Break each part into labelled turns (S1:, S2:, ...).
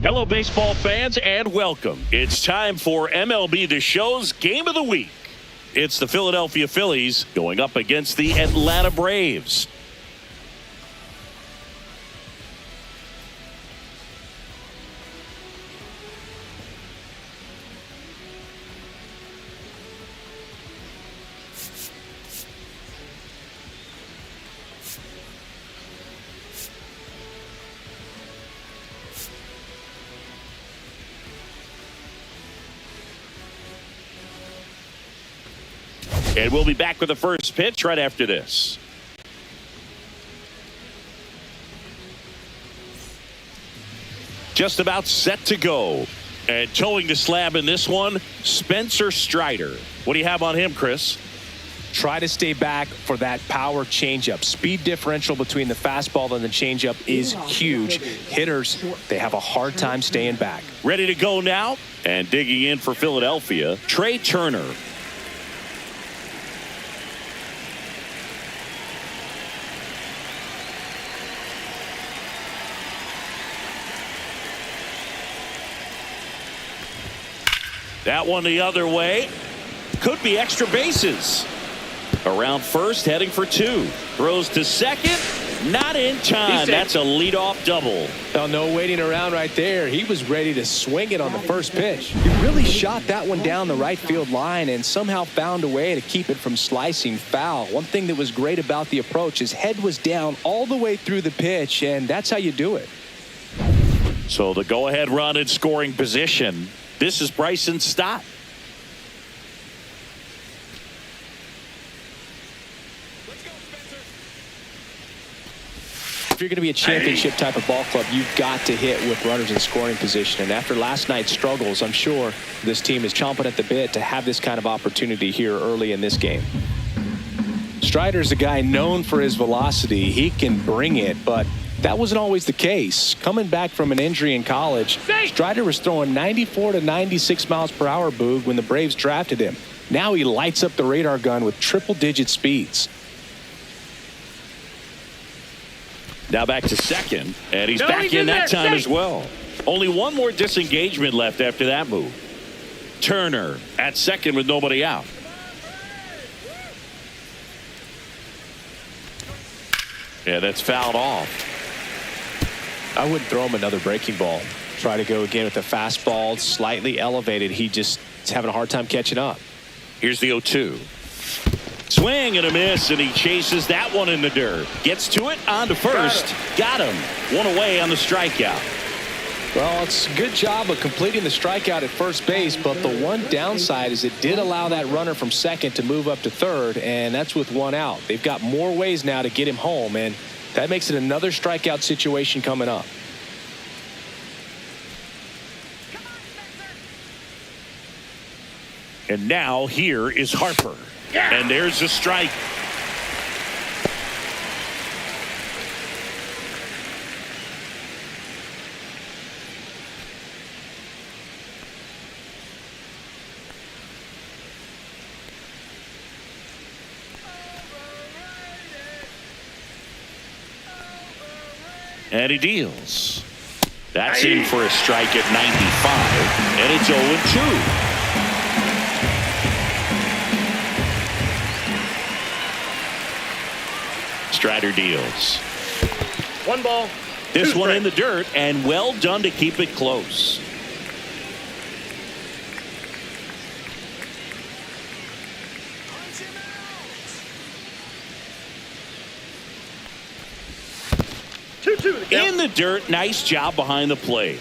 S1: Hello, baseball fans, and welcome. It's time for MLB The Show's Game of the Week. It's the Philadelphia Phillies going up against the Atlanta Braves. And we'll be back with the first pitch right after this. Just about set to go. And towing the slab in this one, Spencer Strider. What do you have on him, Chris?
S2: Try to stay back for that power changeup. Speed differential between the fastball and the changeup is huge. Hitters, they have a hard time staying back.
S1: Ready to go now? And digging in for Philadelphia, Trey Turner. That one the other way. Could be extra bases. Around first, heading for two. Throws to second. Not in time. That's a leadoff double.
S2: Oh, no waiting around right there. He was ready to swing it on the first pitch. He really shot that one down the right field line and somehow found a way to keep it from slicing foul. One thing that was great about the approach, his head was down all the way through the pitch, and that's how you do it.
S1: So the go-ahead run in scoring position. This is Bryson Stott.
S2: If you're going to be a championship type of ball club, you've got to hit with runners in scoring position. And after last night's struggles, I'm sure this team is chomping at the bit to have this kind of opportunity here early in this game. Strider's a guy known for his velocity. He can bring it, but that wasn't always the case. Coming back from an injury in college, Strider was throwing 94 to 96 miles per hour, Boog, when the Braves drafted him. Now he lights up the radar gun with triple-digit speeds.
S1: Now back to second, and he's back in that time as well. Only one more disengagement left after that move. Turner at second with nobody out. Yeah, that's fouled off.
S2: I wouldn't throw him another breaking ball. Try to go again with the fastball, slightly elevated. He just is having a hard time catching up.
S1: Here's the 0-2. Swing and a miss, and he chases that one in the dirt. Gets to it, on to first. Got him. One away on the strikeout.
S2: Well, it's a good job of completing the strikeout at first base, but the one downside is it did allow that runner from second to move up to third, and that's with one out. They've got more ways now to get him home, and that makes it another strikeout situation coming up.
S1: And now here is Harper. And there's a strike. And he deals. That's in for a strike at 95. And it's 0-2. Strider deals.
S3: One ball.
S1: This one in the dirt, and well done to keep it close. In the dirt, nice job behind the plate.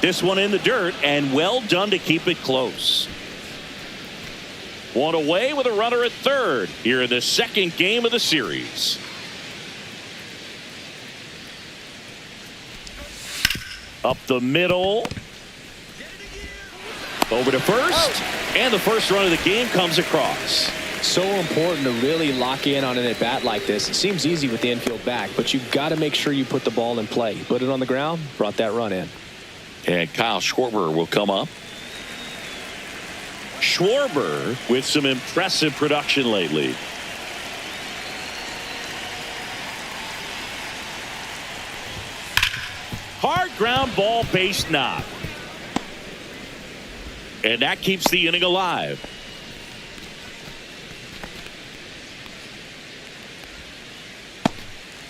S1: This one in the dirt, and well done to keep it close. One away with a runner at third here in the second game of the series. Up the middle. Over to first. And the first run of the game comes across.
S2: So important to really lock in on an at-bat like this. It seems easy with the infield back, but you've got to make sure you put the ball in play. Put it on the ground, brought that run in.
S1: And Kyle Schwarber will come up. Schwarber with some impressive production lately. Hard ground ball, base knock. And that keeps the inning alive.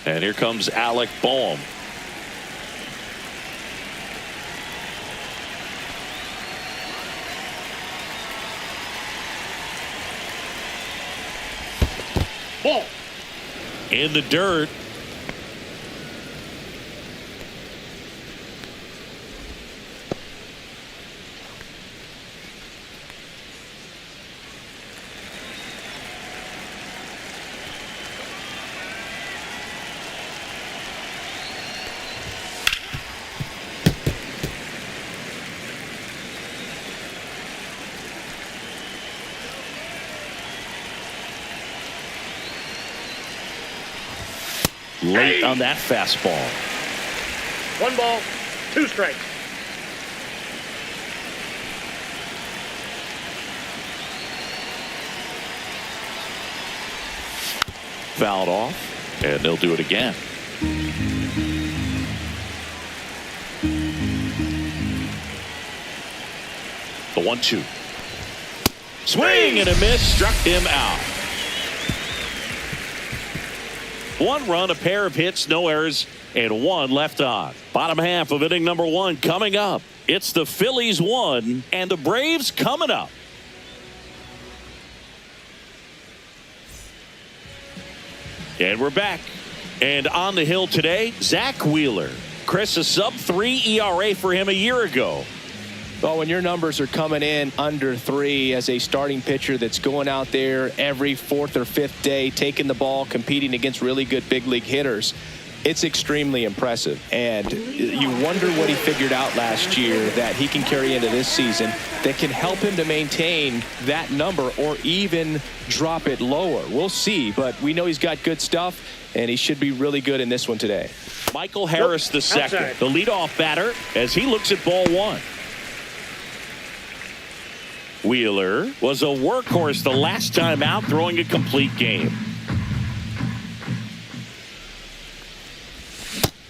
S1: And here comes Alec Boehm.
S3: Ball.
S1: In the dirt. Late on that fastball.
S3: 1 ball, 2 strikes.
S1: Fouled off, and they'll do it again. The 1-2. Swing and a miss, struck him out. 1 run, a pair of hits, no errors, and 1 left on. Bottom half of inning number 1 coming up. It's the Phillies 1 and the Braves coming up. And we're back. And on the hill today, Zach Wheeler. Chris, a sub-3 ERA for him a year ago.
S2: Well, when your numbers are coming in under 3 as a starting pitcher that's going out there every 4th or 5th day, taking the ball, competing against really good big league hitters, it's extremely impressive. And you wonder what he figured out last year that he can carry into this season that can help him to maintain that number or even drop it lower. We'll see, but we know he's got good stuff, and he should be really good in this one today.
S1: Michael Harris the second,
S3: outside.
S1: the leadoff batter, as he looks at ball 1. Wheeler was a workhorse the last time out, throwing a complete game.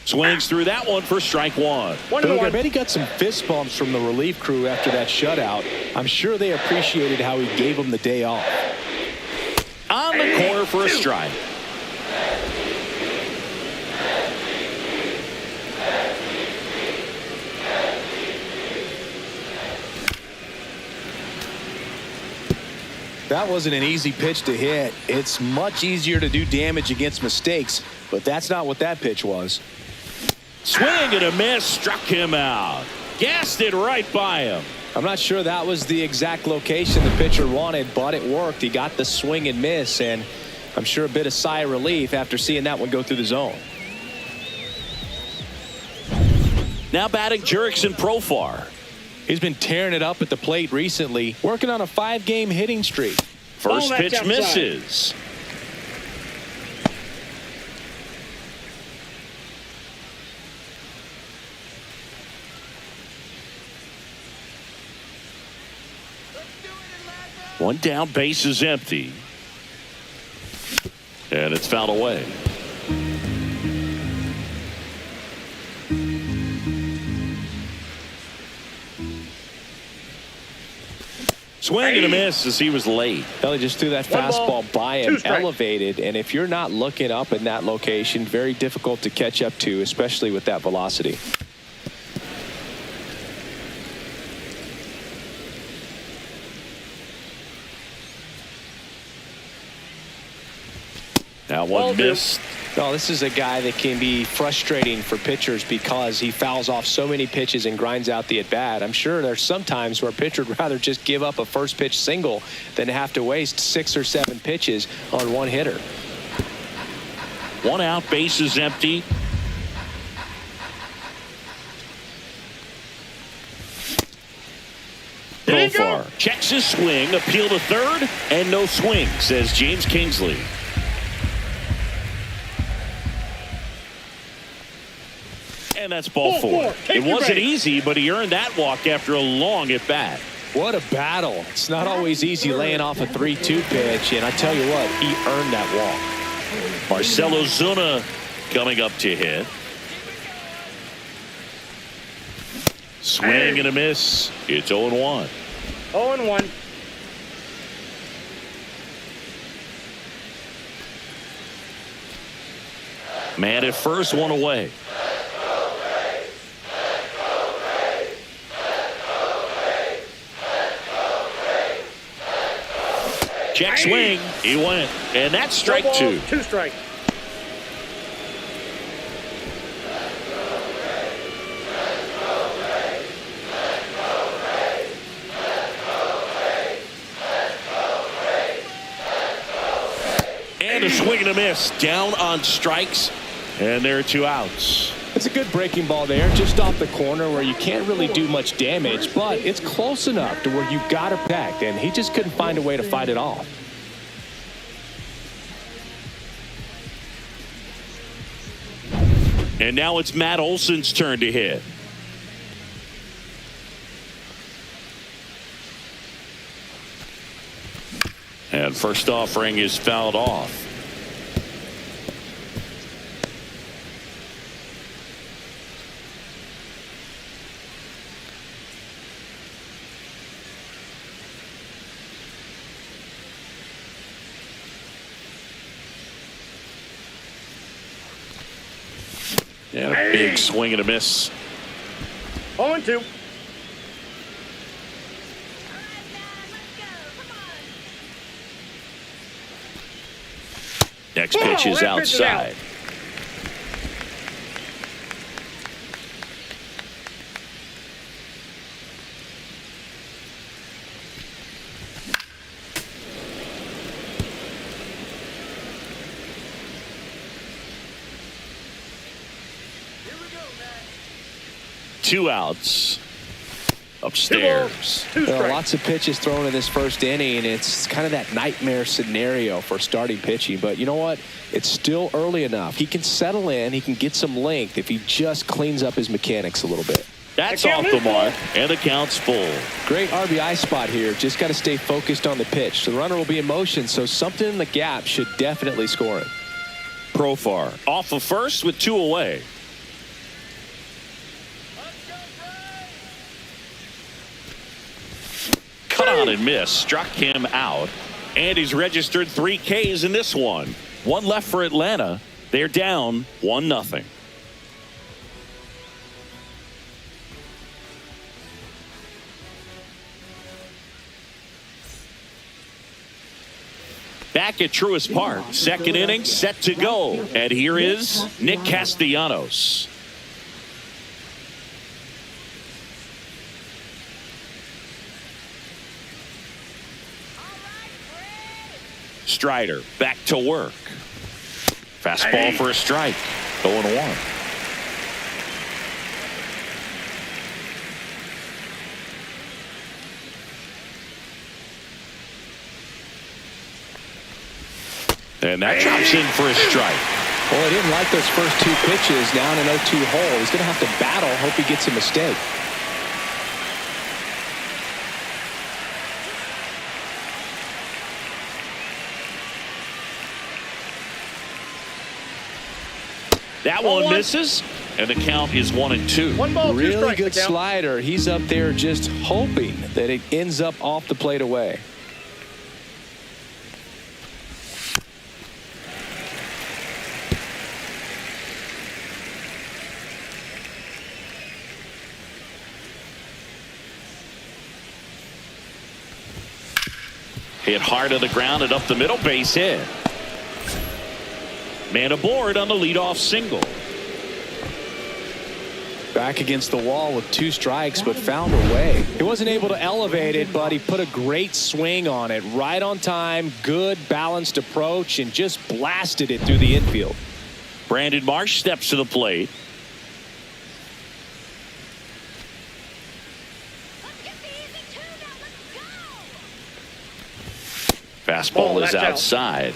S1: Swings through that one for strike 1.
S2: I bet he got some fist bumps from the relief crew after that shutout. I'm sure they appreciated how he gave them the day off.
S1: On the corner for a strike.
S2: That wasn't an easy pitch to hit. It's much easier to do damage against mistakes, but that's not what that pitch was.
S1: Swing and a miss, struck him out. Gassed it right by him.
S2: I'm not sure that was the exact location the pitcher wanted, but it worked. He got the swing and miss, and I'm sure a bit of sigh of relief after seeing that one go through the zone.
S1: Now batting Jurickson Profar.
S2: He's been tearing it up at the plate recently, working on a 5-game hitting streak.
S1: First
S3: Ball,
S1: pitch
S3: that's
S1: misses. One down, base is empty. And it's fouled away. Swing and a miss as he was late.
S2: Well, he just threw that
S3: 1 ball,
S2: fastball by
S3: 2
S2: him,
S3: strikes.
S2: elevated, and if you're not looking up in that location, very difficult to catch up to, especially with that velocity.
S1: That one missed.
S2: No, this is a guy that can be frustrating for pitchers because he fouls off so many pitches and grinds out the at-bat. I'm sure there's some times where a pitcher would rather just give up a first pitch single than have to waste 6 or 7 pitches on one hitter.
S1: 1 out, base is empty. Profar checks his swing, appeal to third, and no swing, says James Kingsley. And that's ball 4. It wasn't easy, but he earned that walk after a long at bat.
S2: What a battle. It's not always easy laying off a 3-2 pitch, and I tell you what, he earned that walk.
S1: Marcell Ozuna coming up to hit. Swing and a miss. It's 0-1.
S3: 0-1.
S1: Man at first, 1 away. Check swing. He went. And that's strike 2.
S3: 2 strike.
S1: And a swing and a miss. Down on strikes. And there are 2 outs.
S2: It's a good breaking ball there, just off the corner where you can't really do much damage, but it's close enough to where you got it back, and he just couldn't find a way to fight it off.
S1: And now it's Matt Olson's turn to hit. And first offering is fouled off. And a big swing and a miss.
S3: 0-2.
S1: Next pitch is outside. Two outs. Upstairs.
S2: Lots of pitches thrown in this first inning. It's kind of that nightmare scenario for starting pitching. But you know what? It's still early enough. He can settle in. He can get some length if he just cleans up his mechanics a little bit.
S1: That's off the mark, and the count's full.
S2: Great RBI spot here. Just got to stay focused on the pitch. The runner will be in motion, so something in the gap should definitely score him.
S1: Profar off of first with 2 away. Cut on and miss, struck him out, and he's registered 3 Ks in this one. 1 left for Atlanta. They're down 1-0. Back at Truist Park, second inning set to go, and here is Nick Castellanos. Strider back to work. Fastball for a strike. 0-1. And that drops in for a strike.
S2: Well, he didn't like those first 2 pitches. Now in an 0-2 hole. He's going to have to battle. Hope he gets a mistake.
S1: That one misses, and the count is 1-2.
S3: 1 ball, 2
S2: really
S3: strikes.
S2: good slider. He's up there just hoping that it ends up off the plate away.
S1: Hit hard to the ground and up the middle, base hit. Man aboard on the leadoff single.
S2: Back against the wall with 2 strikes, but found a way. He wasn't able to elevate it, but he put a great swing on it. Right on time, good balanced approach, and just blasted it through the infield.
S1: Brandon Marsh steps to the plate. Fastball is outside.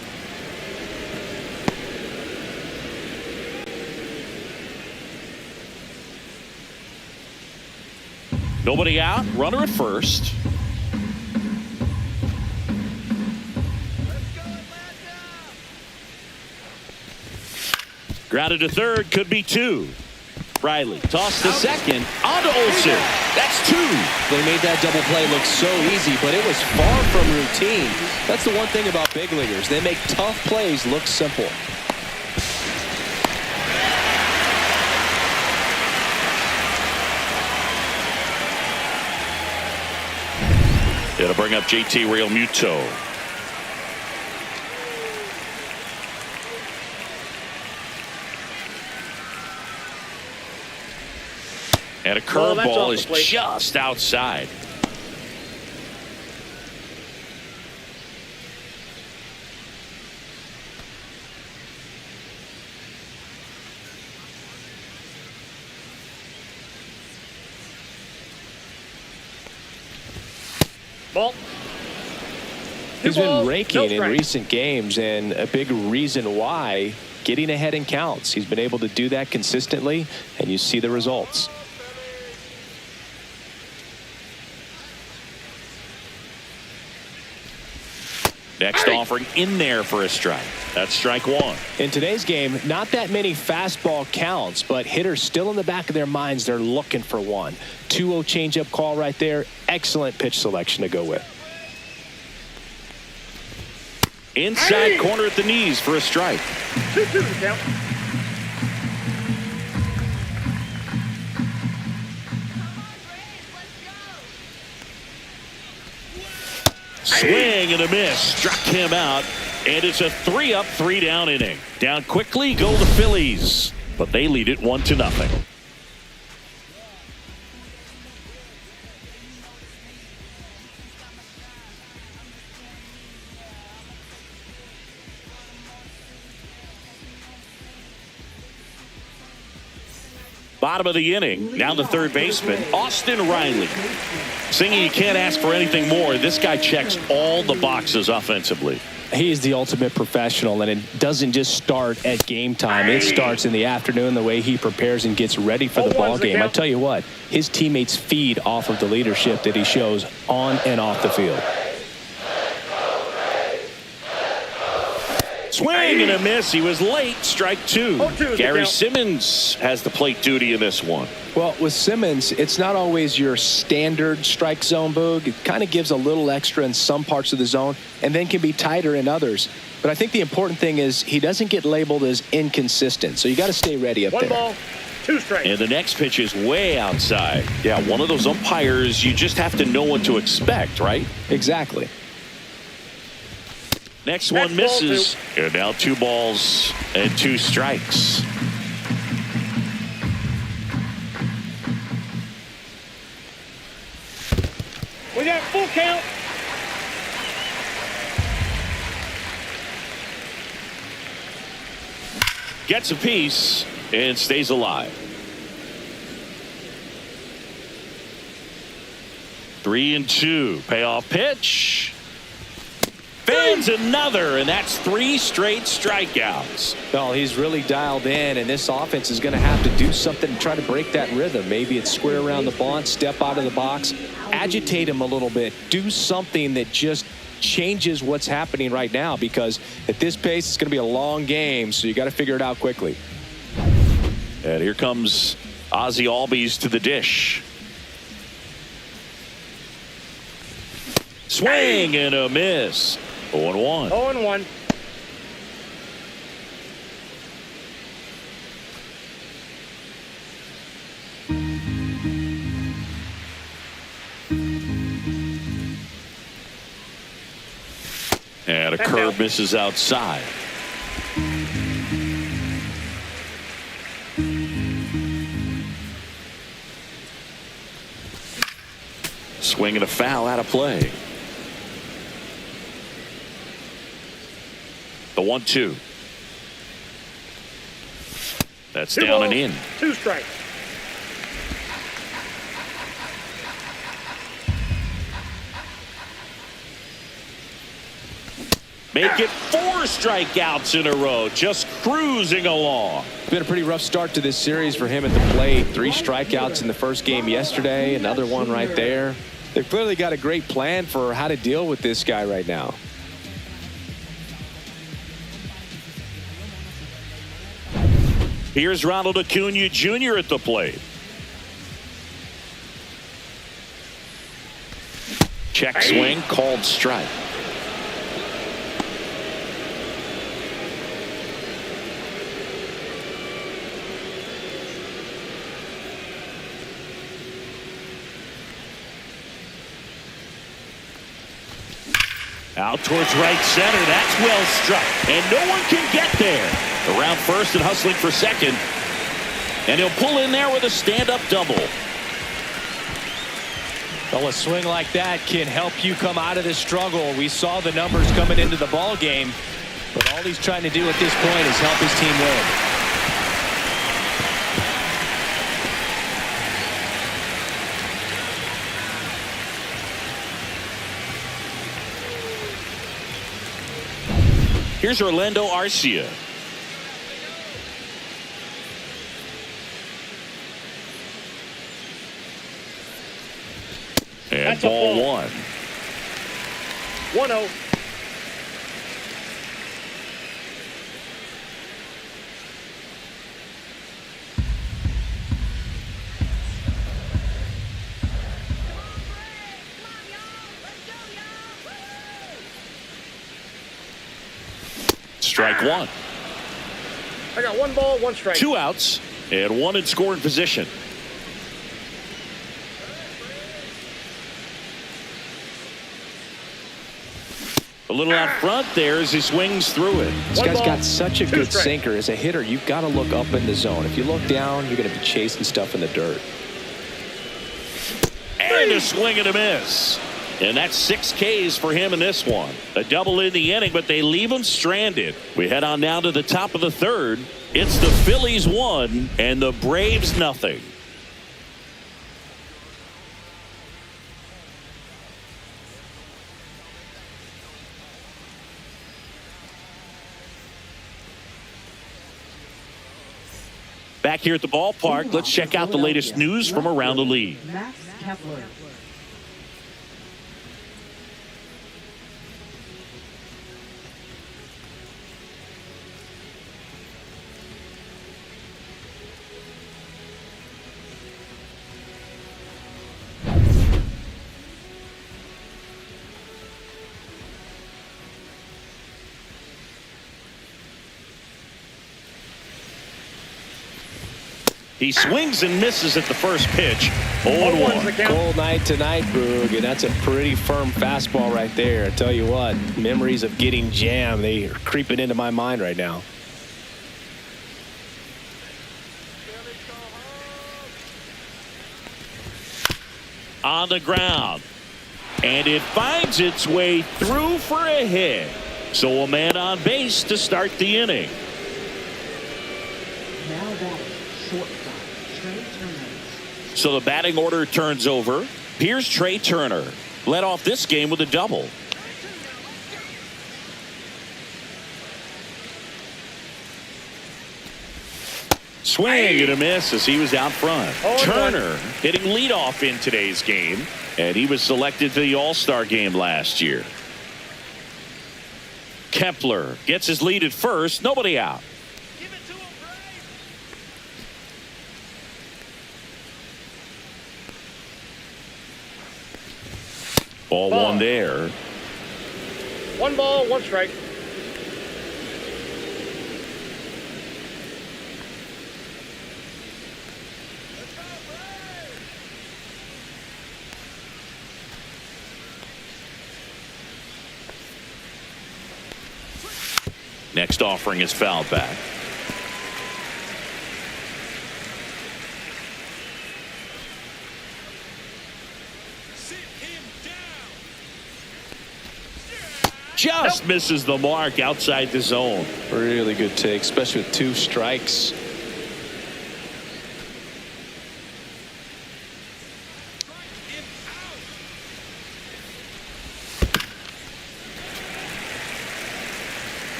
S1: Nobody out. Runner at first. Grounded to third. Could be 2. Riley tossed to second. On to Olsen. That's 2.
S2: They made that double play look so easy, but it was far from routine. That's the one thing about big leaguers. They make tough plays look simple.
S1: It'll bring up JT Realmuto. And a curveball is just outside.
S3: Ball.
S2: He's been raking in recent games, and a big reason why, getting ahead in counts. He's been able to do that consistently, and you see the results.
S1: Next offering in there for a strike. That's strike 1.
S2: In today's game, not that many fastball counts, but hitters still in the back of their minds, they're looking for one. 2-0 changeup call right there. Excellent pitch selection to go with.
S1: Inside corner at the knees for a strike.
S3: 2-2 count.
S1: Swing and a miss. Struck him out. And it's a 3-up, 3-down inning. Down quickly go the Phillies. But they lead it 1-0. Bottom of the inning. Now the third baseman, Austin Riley. Singing, you can't ask for anything more. This guy checks all the boxes offensively.
S2: He is the ultimate professional, and it doesn't just start at game time. It starts in the afternoon, the way he prepares and gets ready for the ball game. I tell you what, his teammates feed off of the leadership that he shows on and off the field.
S1: Swing and a miss. He was late. Strike 2. Gary Simmons has the plate duty in this one.
S2: Well, with Simmons, it's not always your standard strike zone, Boog. It kind of gives a little extra in some parts of the zone and then can be tighter in others. But I think the important thing is he doesn't get labeled as inconsistent. So you got to stay ready up there.
S3: 1 ball, 2 strikes.
S1: And the next pitch is way outside. Yeah, one of those umpires, you just have to know what to expect, right?
S2: Exactly.
S1: Next one misses. And now 2 balls and 2 strikes.
S3: We got full count.
S1: Gets a piece and stays alive. 3-2. Payoff pitch. Fans another, and that's 3 straight strikeouts.
S2: Well, he's really dialed in, and this offense is going to have to do something to try to break that rhythm. Maybe it's square around the bunt, step out of the box, agitate him a little bit, do something that just changes what's happening right now, because at this pace, it's going to be a long game, so you got to figure it out quickly.
S1: And here comes Ozzie Albies to the dish. Swing and a miss. 0-1.
S3: 0-1.
S1: And a curve misses outside. Swing and a foul out of play. The 1-2. That's
S3: Two
S1: down
S3: balls,
S1: and in.
S3: 2 strikes.
S1: Make it 4 strikeouts in a row. Just cruising along.
S2: It's been a pretty rough start to this series for him at the plate. 3 strikeouts in the first game yesterday. Another one right there. They've clearly got a great plan for how to deal with this guy right now.
S1: Here's Ronald Acuna Jr. at the plate. Check swing, called strike. Out towards right center. That's well struck. And no one can get there. Around first and hustling for second. And he'll pull in there with a stand-up double.
S2: Well, a swing like that can help you come out of this struggle. We saw the numbers coming into the ball game, but all he's trying to do at this point is help his team win.
S1: Here's Orlando Arcia. And
S3: That's a
S1: ball
S3: ball.
S1: 1.
S3: 1-0.
S1: Strike 1.
S3: I got 1 ball, 1 strike.
S1: 2 outs and 1 in scoring position. A little out front there as he swings through it.
S2: This guy's got such a good sinker. As a hitter, you've got to look up in the zone. If you look down, you're going to be chasing stuff in the dirt.
S1: And a swing and a miss. And that's 6 Ks for him in this one. A double in the inning, but they leave him stranded. We head on down to the top of the 3rd. It's the Phillies 1 and the Braves nothing. Back here at the ballpark, let's check out the latest news from around the league.
S4: Kepler.
S1: He swings and misses at the first pitch. 0-1.
S2: Cold night tonight, Boog, and that's a pretty firm fastball right there. I tell you what, memories of getting jammed, they are creeping into my mind right now.
S1: On the ground. And it finds its way through for a hit. So a man on base to start the inning.
S4: Now batting, shortstop, Trey Turner.
S1: So the batting order turns over. Here's Trey Turner. Led off this game with a double. Swing and a miss as he was out front. Turner hitting leadoff in today's game. And he was selected for the All-Star game last year. Kepler gets his lead at first. Nobody out. Ball 1 there.
S3: 1 ball, 1 strike.
S1: Next offering is fouled back. Just misses the mark outside the zone.
S2: Really good take, especially with 2 strikes.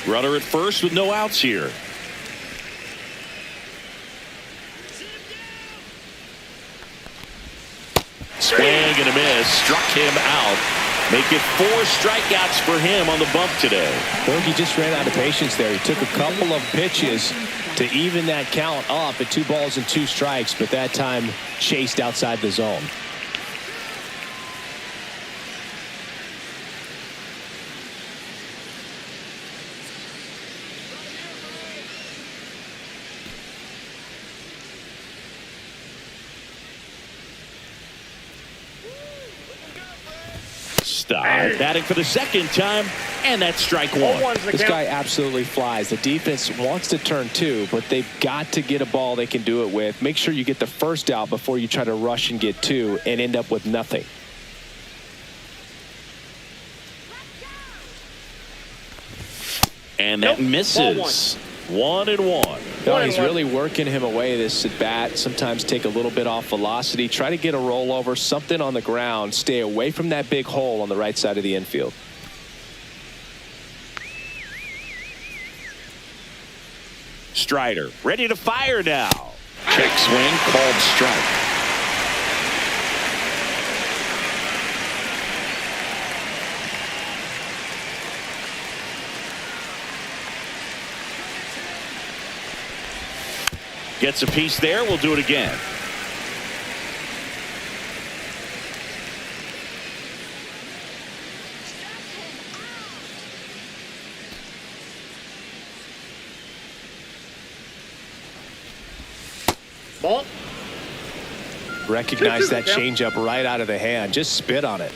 S1: Runner at first with no outs here. Swing and a miss. Struck him out. Make it 4 strikeouts for him on the bump today.
S2: Well, he just ran out of patience there. He took a couple of pitches to even that count up at 2 balls and 2 strikes, but that time chased outside the zone.
S1: Batting for the second time, and that's strike 1.
S2: This guy absolutely flies. The defense wants to turn 2, but they've got to get a ball they can do it with. Make sure you get the first out before you try to rush and get 2 and end up with nothing.
S1: And that misses. 1-1.
S2: No, he's really working him away this at bat. Sometimes take a little bit off velocity. Try to get a rollover, something on the ground. Stay away from that big hole on the right side of the infield.
S1: Strider ready to fire now. Check swing, called strike. Gets a piece there. We'll do it again.
S3: Ball.
S2: Recognize that changeup right out of the hand. Just spit on it.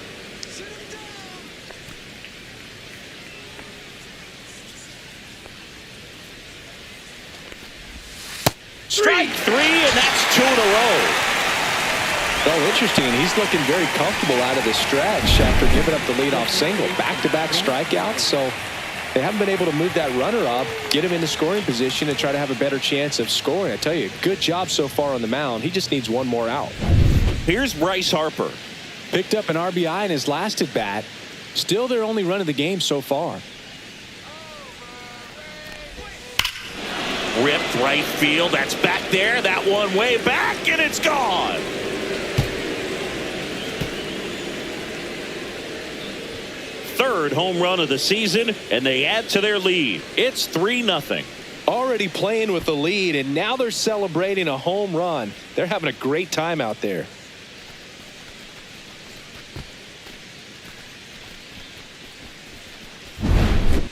S1: Strike 3, and that's 2 in a row.
S2: Oh, interesting. He's looking very comfortable out of the stretch after giving up the leadoff single. Back-to-back strikeouts, so they haven't been able to move that runner up, get him into scoring position, and try to have a better chance of scoring. I tell you, good job so far on the mound. He just needs 1 more out.
S1: Here's Bryce Harper.
S2: Picked up an RBI in his last at-bat. Still their only run of the game so far.
S1: Ripped right field. That's back there. That one way back, and it's gone. Third home run of the season, and they add to their lead. It's 3-0.
S2: Already playing with the lead, and now they're celebrating a home run. They're having a great time out there.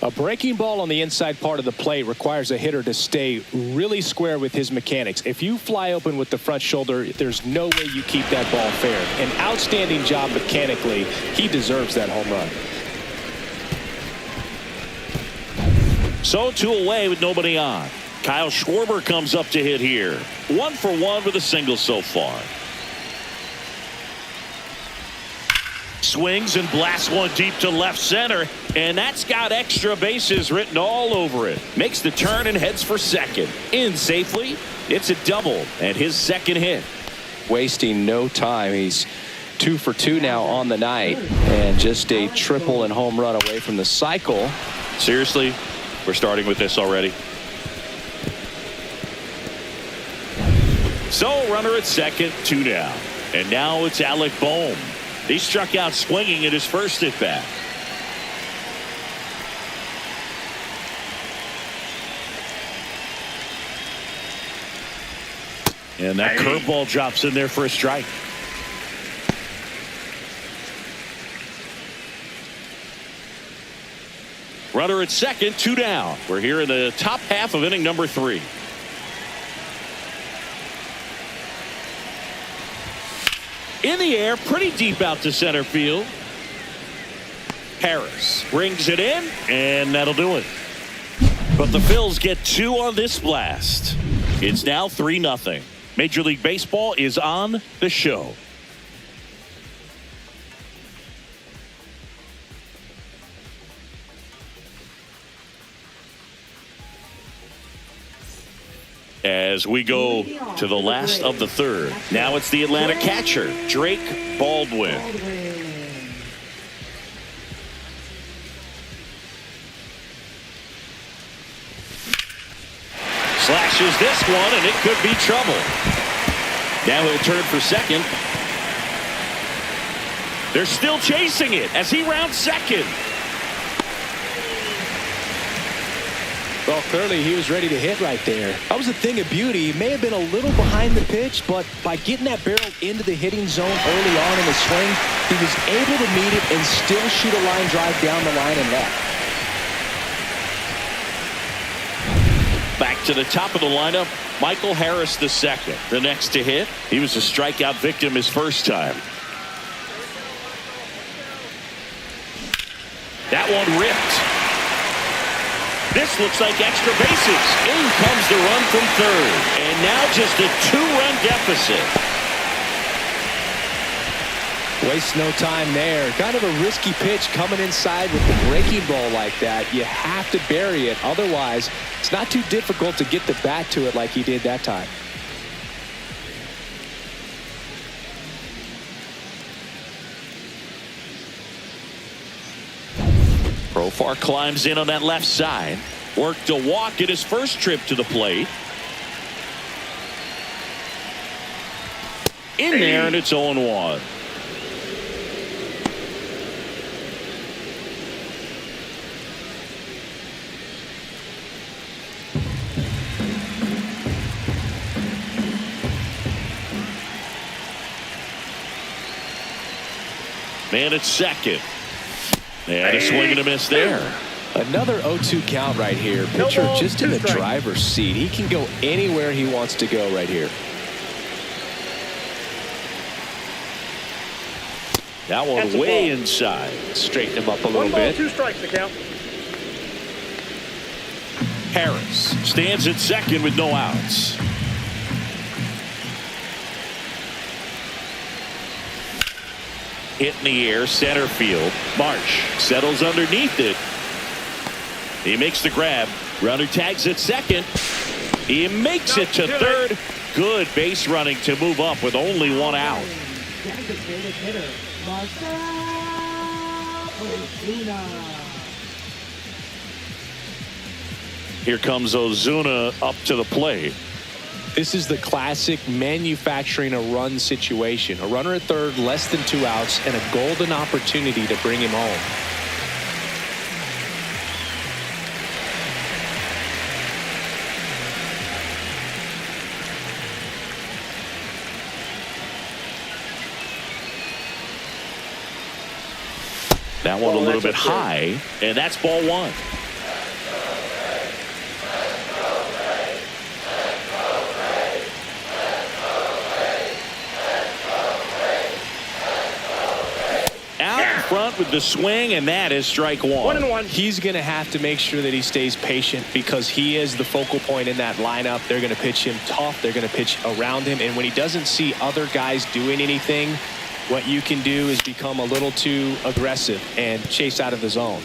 S2: A breaking ball on the inside part of the plate requires a hitter to stay really square with his mechanics. If you fly open with the front shoulder, there's no way you keep that ball fair. An outstanding job mechanically. He deserves that home run.
S1: So 2 away with nobody on. Kyle Schwarber comes up to hit here. 1 for 1 with a single so far. Swings and blasts one deep to left center, and that's got extra bases written all over it. Makes the turn and heads for second. In safely. It's a double and his second hit.
S2: Wasting no time. He's 2 for 2 now on the night, and just a triple and home run away from the cycle.
S1: Seriously, we're starting with this already. So runner at second, 2 down. And now it's Alec Bohm. He struck out swinging at his first at bat. And that curveball drops in there for a strike. Runner at second, 2 down. We're here in the top half of inning number 3. In the air, pretty deep out to center field. Harris brings it in, and that'll do it. But the Phils get 2 on this blast. It's now 3-0. Major League Baseball is on the show. As we go to the last of the third. Now it's the Atlanta catcher, Drake Baldwin. Slashes this one, and it could be trouble. Now he'll turn for second. They're still chasing it as he rounds second.
S2: Well, clearly he was ready to hit right there. That was a thing of beauty. He may have been a little behind the pitch, but by getting that barrel into the hitting zone early on in the swing, he was able to meet it and still shoot a line drive down the line and left.
S1: Back to the top of the lineup, Michael Harris II. The next to hit. He was a strikeout victim his first time. That one ripped. This looks like extra bases. In comes the run from third. And now just a 2-run deficit.
S2: Waste no time there. Kind of a risky pitch coming inside with the breaking ball like that. You have to bury it. Otherwise, it's not too difficult to get the bat to it like he did that time.
S1: Profar climbs in on that left side. Worked a walk at his first trip to the plate. In there, and it's 0-1. Man at second. And a swing and a miss there.
S2: Another 0-2 count right here. Pitcher just in the driver's seat. He can go anywhere he wants to go right here.
S1: That one way inside.
S2: Straighten him up a little
S3: 1 ball,
S2: bit.
S3: 2 strikes to count.
S1: Harris stands at second with no outs. Hit in the air, center field. Marsh settles underneath it. He makes the grab. Runner tags at second. He makes it to third. Good base running to move up with only 1 out.
S4: Designated hitter, Ozuna.
S1: Here comes Ozuna up to the plate.
S2: This is the classic manufacturing a run situation. A runner at third, less than 2 outs, and a golden opportunity to bring him home.
S1: That one a little bit high, and that's ball 1. Front with the swing, and that is strike 1.
S3: 1-1.
S2: He's going to have to make sure that he stays patient because he is the focal point in that lineup. They're going to pitch him tough. They're going to pitch around him. And when he doesn't see other guys doing anything, what you can do is become a little too aggressive and chase out of the zone.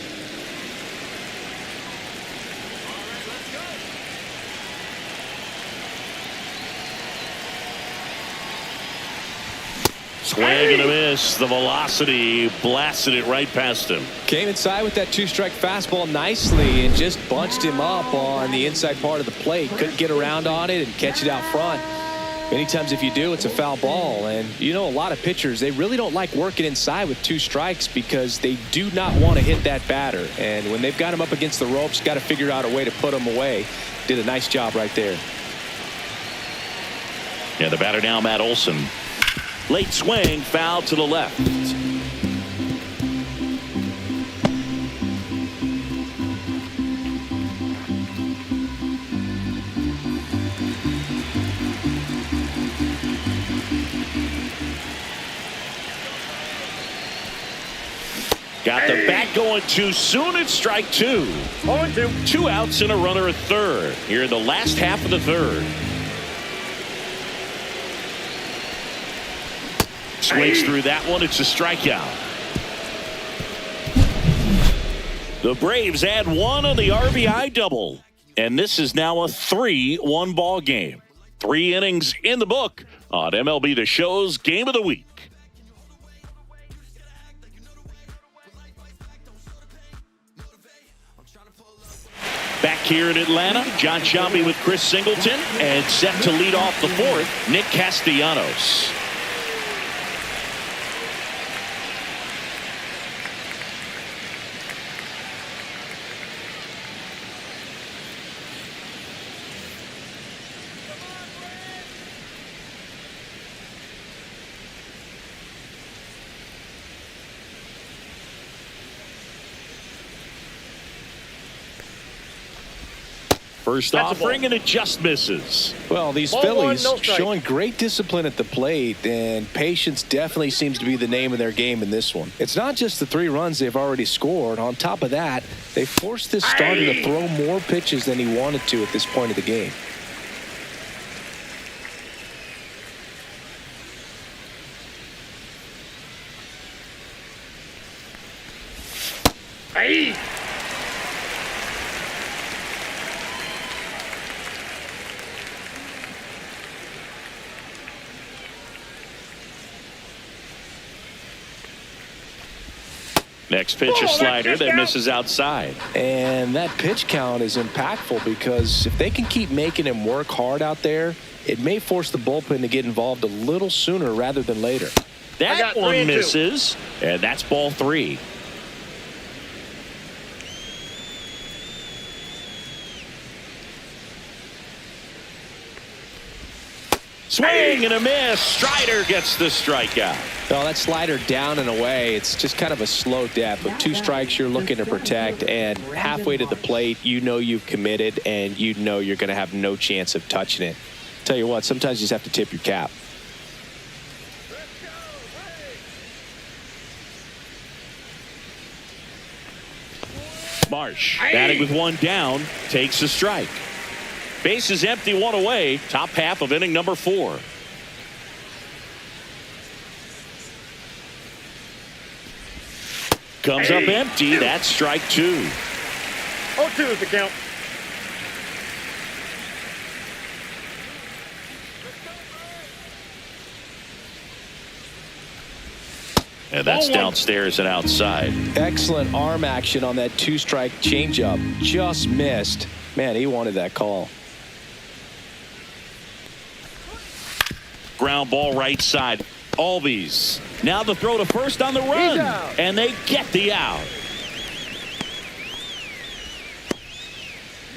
S1: Swing and a miss. The velocity blasted it right past him.
S2: Came inside with that 2-strike fastball nicely and just bunched him up on the inside part of the plate. Couldn't get around on it and catch it out front. Many times if you do, it's a foul ball. And you know, a lot of pitchers, they really don't like working inside with 2 strikes because they do not want to hit that batter. And when they've got him up against the ropes, got to figure out a way to put him away. Did a nice job right there.
S1: Yeah, the batter now, Matt Olson. Late swing, foul to the left. Got the bat going too soon. It's strike 2.
S3: 0-2.
S1: 2 outs and a runner at third here in the last half of the third. Swings through that one. It's a strikeout. The Braves add 1 on the RBI double. And this is now a 3-1 ball game. 3 innings in the book on MLB The Show's Game of the Week. Back here in Atlanta, John Sciambi with Chris Singleton, and set to lead off the fourth, Nick Castellanos. First offering, and it just misses.
S2: Well, these
S3: Ball
S2: Phillies
S3: one, no strike.
S2: showing great discipline at the plate, and patience definitely seems to be the name of their game in this one. It's not just the 3 runs they've already scored. On top of that, they forced this starter to throw more pitches than he wanted to at this point of the game.
S3: Hey!
S1: Next pitch, a slider that misses outside.
S2: And that pitch count is impactful because if they can keep making him work hard out there, it may force the bullpen to get involved a little sooner rather than later.
S1: That one misses, and that's ball 3. Swing and a miss. Strider gets the strikeout.
S2: Well, that slider down and away, it's just kind of a slow death. With 2 strikes you're looking to protect, and halfway to the plate, you know you've committed, and you know you're going to have no chance of touching it. Tell you what, sometimes you just have to tip your cap.
S1: Marsh, batting with 1 down, takes a strike. Base is empty, 1 away. Top half of inning number 4. Comes up empty. That's strike 2.
S3: 0-2 is the count.
S1: And that's downstairs and outside.
S2: Excellent arm action on that 2-strike changeup. Just missed. Man, he wanted that call.
S1: Ground ball right side. Albies. Now the throw to first on the run. And they get the out.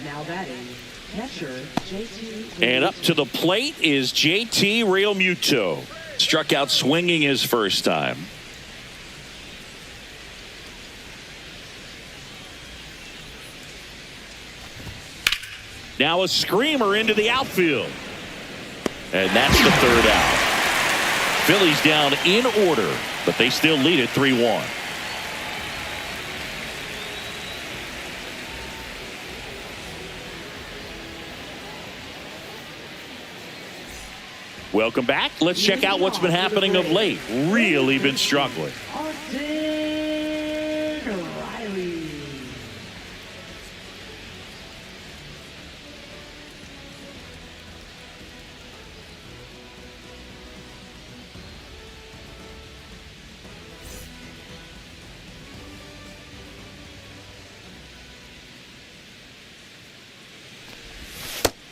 S4: Now batting, catcher JT.
S1: And up to the plate is JT Realmuto. Struck out swinging his first time. Now a screamer into the outfield. And that's the 3rd out. Phillies down in order, but they still lead it 3-1. Welcome back. Let's check out what's been happening of late. Really been struggling.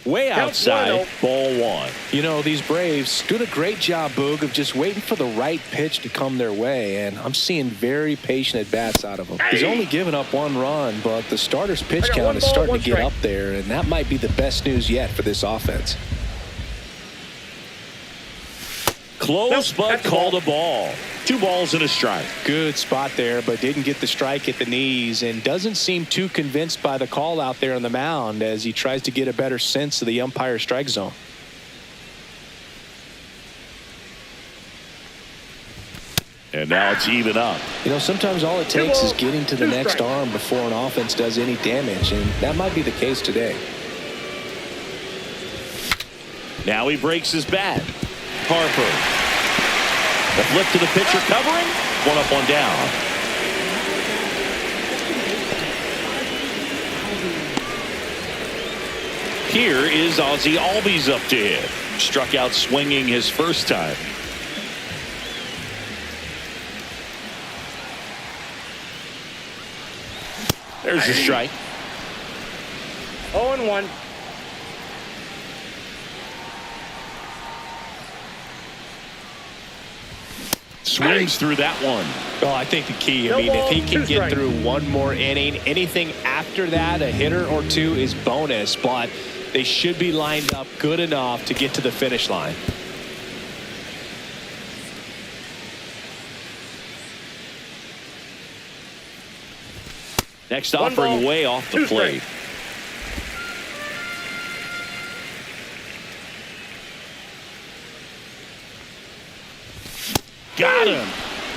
S1: Way outside, ball 1.
S2: You know, these Braves doing a great job, Boog, of just waiting for the right pitch to come their way, and I'm seeing very patient at-bats out of them. He's only given up 1 run, but the starter's pitch count is starting to get up there, and that might be the best news yet for this offense.
S1: Close, but called a ball. 2 balls and a strike.
S2: Good spot there, but didn't get the strike at the knees, and doesn't seem too convinced by the call out there on the mound as he tries to get a better sense of the umpire's strike zone.
S1: And now it's even up.
S2: You know, sometimes all it takes is getting to the next arm before an offense does any damage, and that might be the case today.
S1: Now he breaks his bat. Harper. The flip to the pitcher covering. 1 up, 1 down. Here is Ozzie Albies up to hit. Struck out swinging his first time. There's a strike.
S3: 0-1.
S1: Swings through that one.
S2: Oh, I think the key, if he can get through one more inning, anything after that, a hitter or two is bonus, but they should be lined up good enough to get to the finish line.
S1: Next offering way off the plate. Got him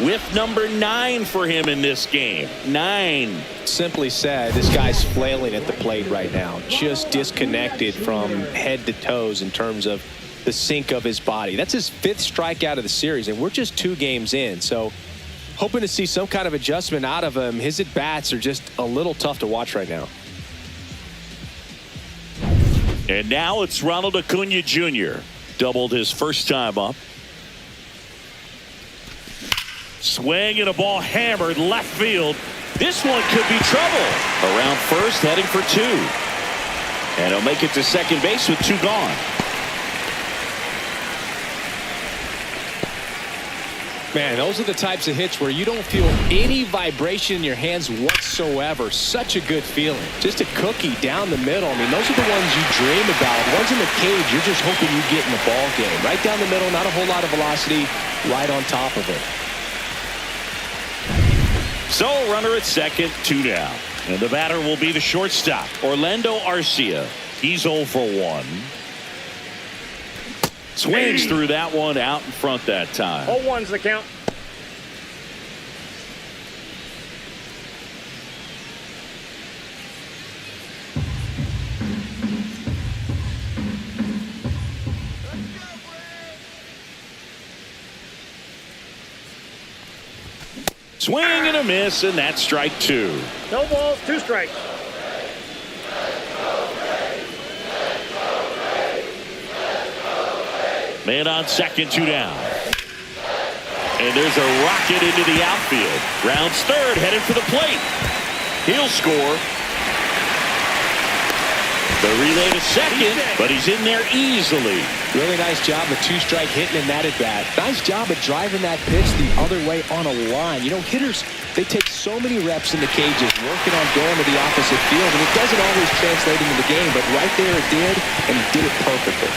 S1: with number 9 for him in this game. 9.
S2: Simply said, this guy's flailing at the plate right now, just disconnected from head to toes in terms of the sink of his body. That's his 5th strikeout of the series, and we're just 2 games in. So hoping to see some kind of adjustment out of him. His at-bats are just a little tough to watch right now.
S1: And now it's Ronald Acuna Jr. Doubled his first time up. Swing and a ball hammered left field. This one could be trouble. Around first, heading for 2. And he'll make it to second base with 2 gone.
S2: Man, those are the types of hits where you don't feel any vibration in your hands whatsoever. Such a good feeling. Just a cookie down the middle. I mean, those are the ones you dream about. The ones in the cage, you're just hoping you get in the ball game. Right down the middle, not a whole lot of velocity, right on top of it.
S1: So runner at second, 2 down. And the batter will be the shortstop, Orlando Arcia. He's 0 for 1. Swings through that one out in front that time.
S3: 0-1's the count.
S1: Swing and a miss, and that's strike 2.
S3: No balls, 2 strikes.
S1: Man on second, 2 down. And there's a rocket into the outfield. Rounds third, headed for the plate. He'll score. The relay to second, but he's in there easily.
S2: Really nice job of 2-strike hitting in that at bat. Nice job of driving that pitch the other way on a line. You know, hitters, they take so many reps in the cages, working on going to the opposite field, and it doesn't always translate into the game, but right there it did, and he did it perfectly.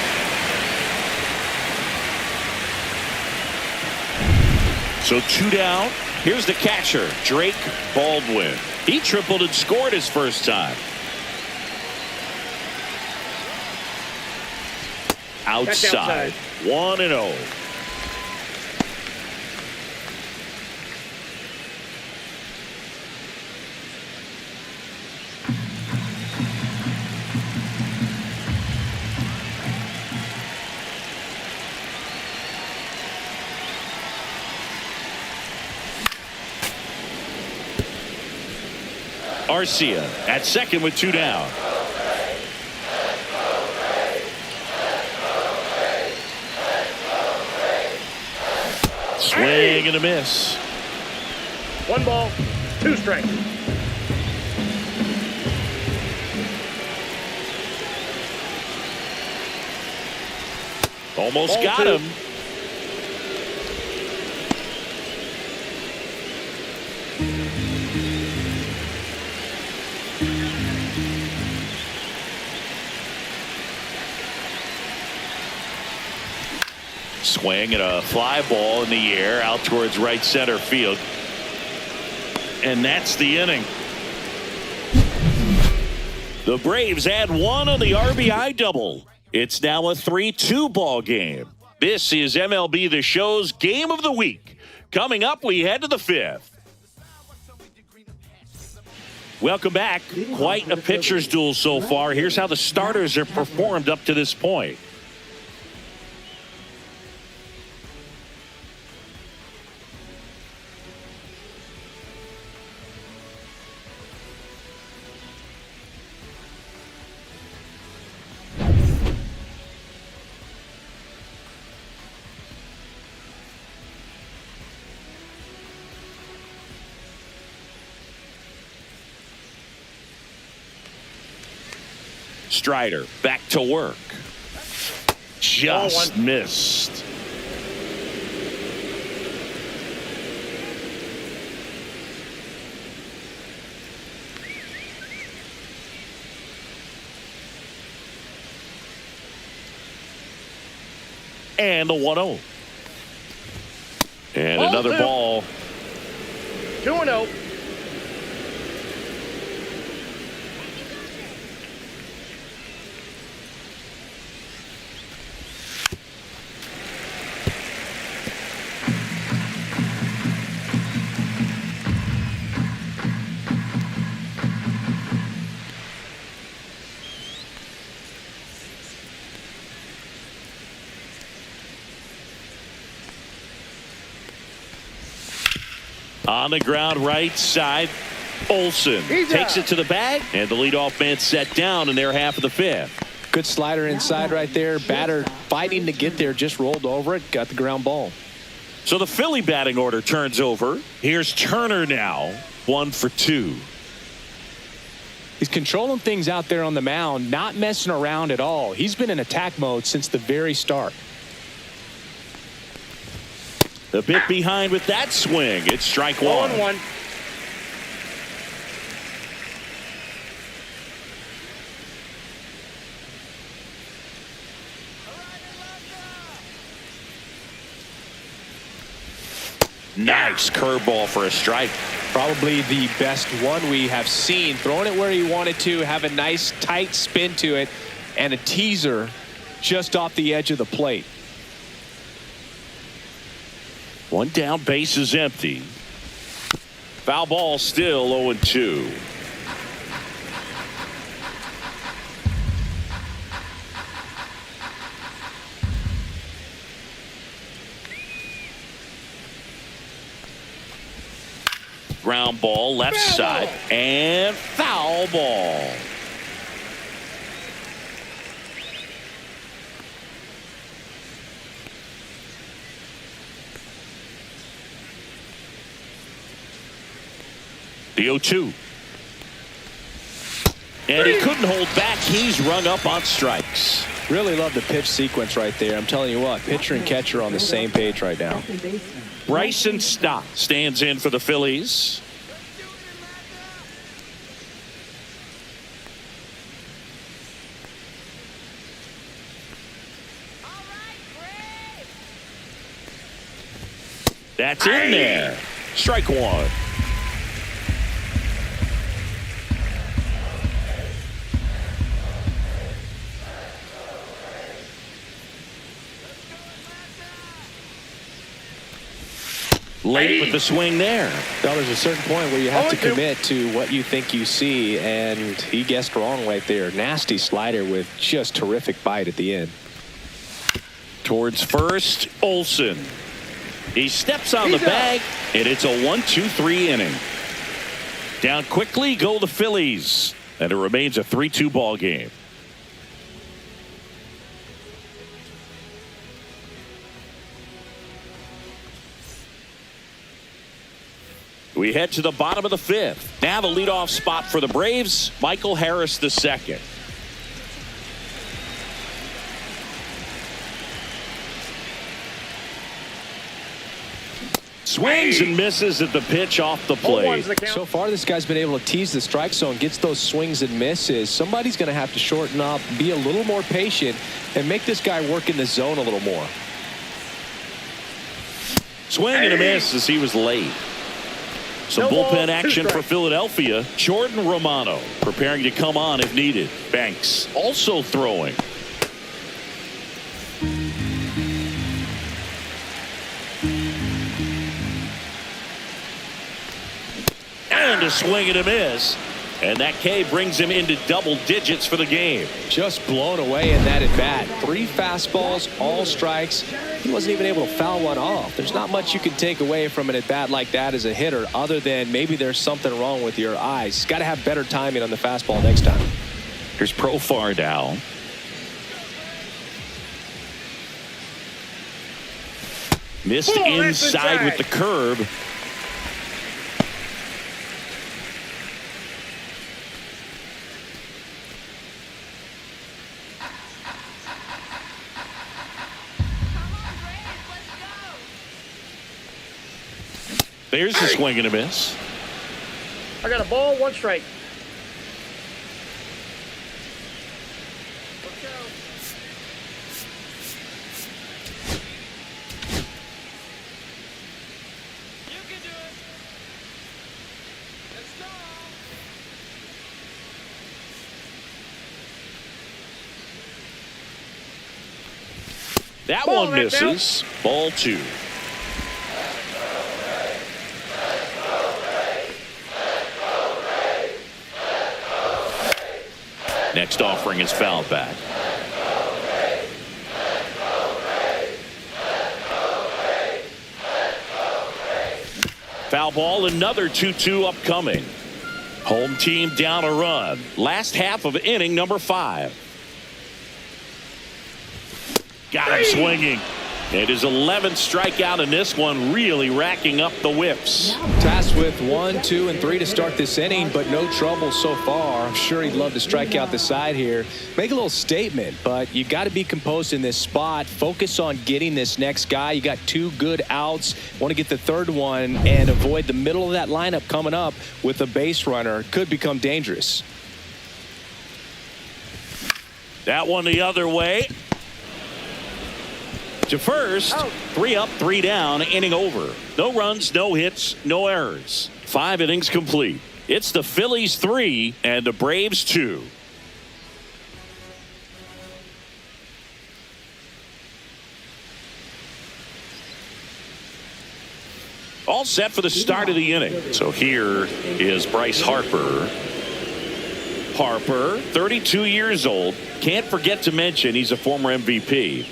S1: So 2 down. Here's the catcher, Drake Baldwin. He tripled and scored his first time. Outside. 1-0. Arcia at second with 2 down. Swing and a miss.
S3: 1 ball, 2 strikes.
S1: Almost
S3: Ball
S1: got
S3: 2.
S1: him. Swing and a fly ball in the air out towards right center field. And that's the inning. The Braves add 1 on the RBI double. It's now a 3-2 ball game. This is MLB The Show's Game of the Week. Coming up, we head to the 5th. Welcome back. Quite a pitcher's duel so far. Here's how the starters are performed up to this point. Strider back to work. Just missed. And the 1-0. And
S3: Ball
S1: another
S3: two.
S1: ball.
S3: 2-0.
S1: On the ground right side, Olsen takes it to the bag, and the leadoff man set down in their half of the fifth.
S2: Good slider inside right there. Batter fighting to get there, just rolled over it, got the ground ball.
S1: So the Philly batting order turns over. Here's Turner now, 1 for 2.
S2: He's controlling things out there on the mound, not messing around at all. He's been in attack mode since the very start.
S1: A bit behind with that swing. It's strike one.
S3: 0-1.
S1: Nice curveball for a strike.
S2: Probably the best one we have seen. Throwing it where he wanted to, have a nice tight spin to it, and a teaser just off the edge of the plate.
S1: One down, base is empty. Foul ball, still 0-2. Ground ball, left side, and foul ball. The 0-2. And he couldn't hold back. He's rung up on strikes.
S2: Really love the pitch sequence right there. I'm telling you what, pitcher and catcher on the same page right now.
S4: Second baseman.
S1: Bryson Stott stands in for the Phillies. That's in there. Strike one. Late with the swing there.
S2: Well, there's a certain point where you have to
S3: 0-2.
S2: commit to what you think you see, and he guessed wrong right there. Nasty slider with just terrific bite at the end.
S1: Towards first, Olsen. He steps on the bag, and it's a 1-2-3 inning. Down quickly go the Phillies, and it remains a 3-2 ball game. We head to the bottom of the fifth. Now the leadoff spot for the Braves, Michael Harris II. Swings and misses at the pitch off the
S3: 0-1's
S1: plate.
S3: the count.
S2: So far, this guy's been able to tease the strike zone, gets those swings and misses. Somebody's going to have to shorten up, be a little more patient, and make this guy work in the zone a little more.
S1: Swing and a miss as he was late. Some
S3: No ball,
S1: bullpen
S3: 2
S1: action for
S3: strikes.
S1: Philadelphia. Jordan Romano preparing to come on if needed. Banks also throwing. And a swing and a miss. And that K brings him into double digits for the game.
S2: Just blown away in that at bat. 3 fastballs, all strikes. He wasn't even able to foul one off. There's not much you can take away from an at bat like that as a hitter, other than maybe there's something wrong with your eyes. Got to have better timing on the fastball next time.
S1: Here's Profar now. Missed
S3: Oh, that's
S1: inside with
S3: inside.
S1: the curb. There's the swing and a miss.
S3: I got a ball, 1 strike.
S1: That
S3: Ball
S1: one
S3: right
S1: misses. Ball 2. Next offering is fouled back. Foul ball, another 2-2 upcoming. Home team down a run. Last half of inning number 5. Got him swinging. And his 11th strikeout in this one, really racking up the whiffs.
S2: Tasked with 1, 2, and 3 to start this inning, but no trouble so far. I'm sure he'd love to strike out the side here. Make a little statement, but you got to be composed in this spot. Focus on getting this next guy. You got 2 good outs. Want to get the 3rd one and avoid the middle of that lineup coming up with a base runner. Could become dangerous.
S1: That one the other way. To first, 3 up, 3 down, inning over. No runs, no hits, no errors. 5 innings complete. It's the Phillies 3 and the Braves 2. All set for the start of the inning. So here is Bryce Harper. Harper, 32 years old. Can't forget to mention he's a former MVP.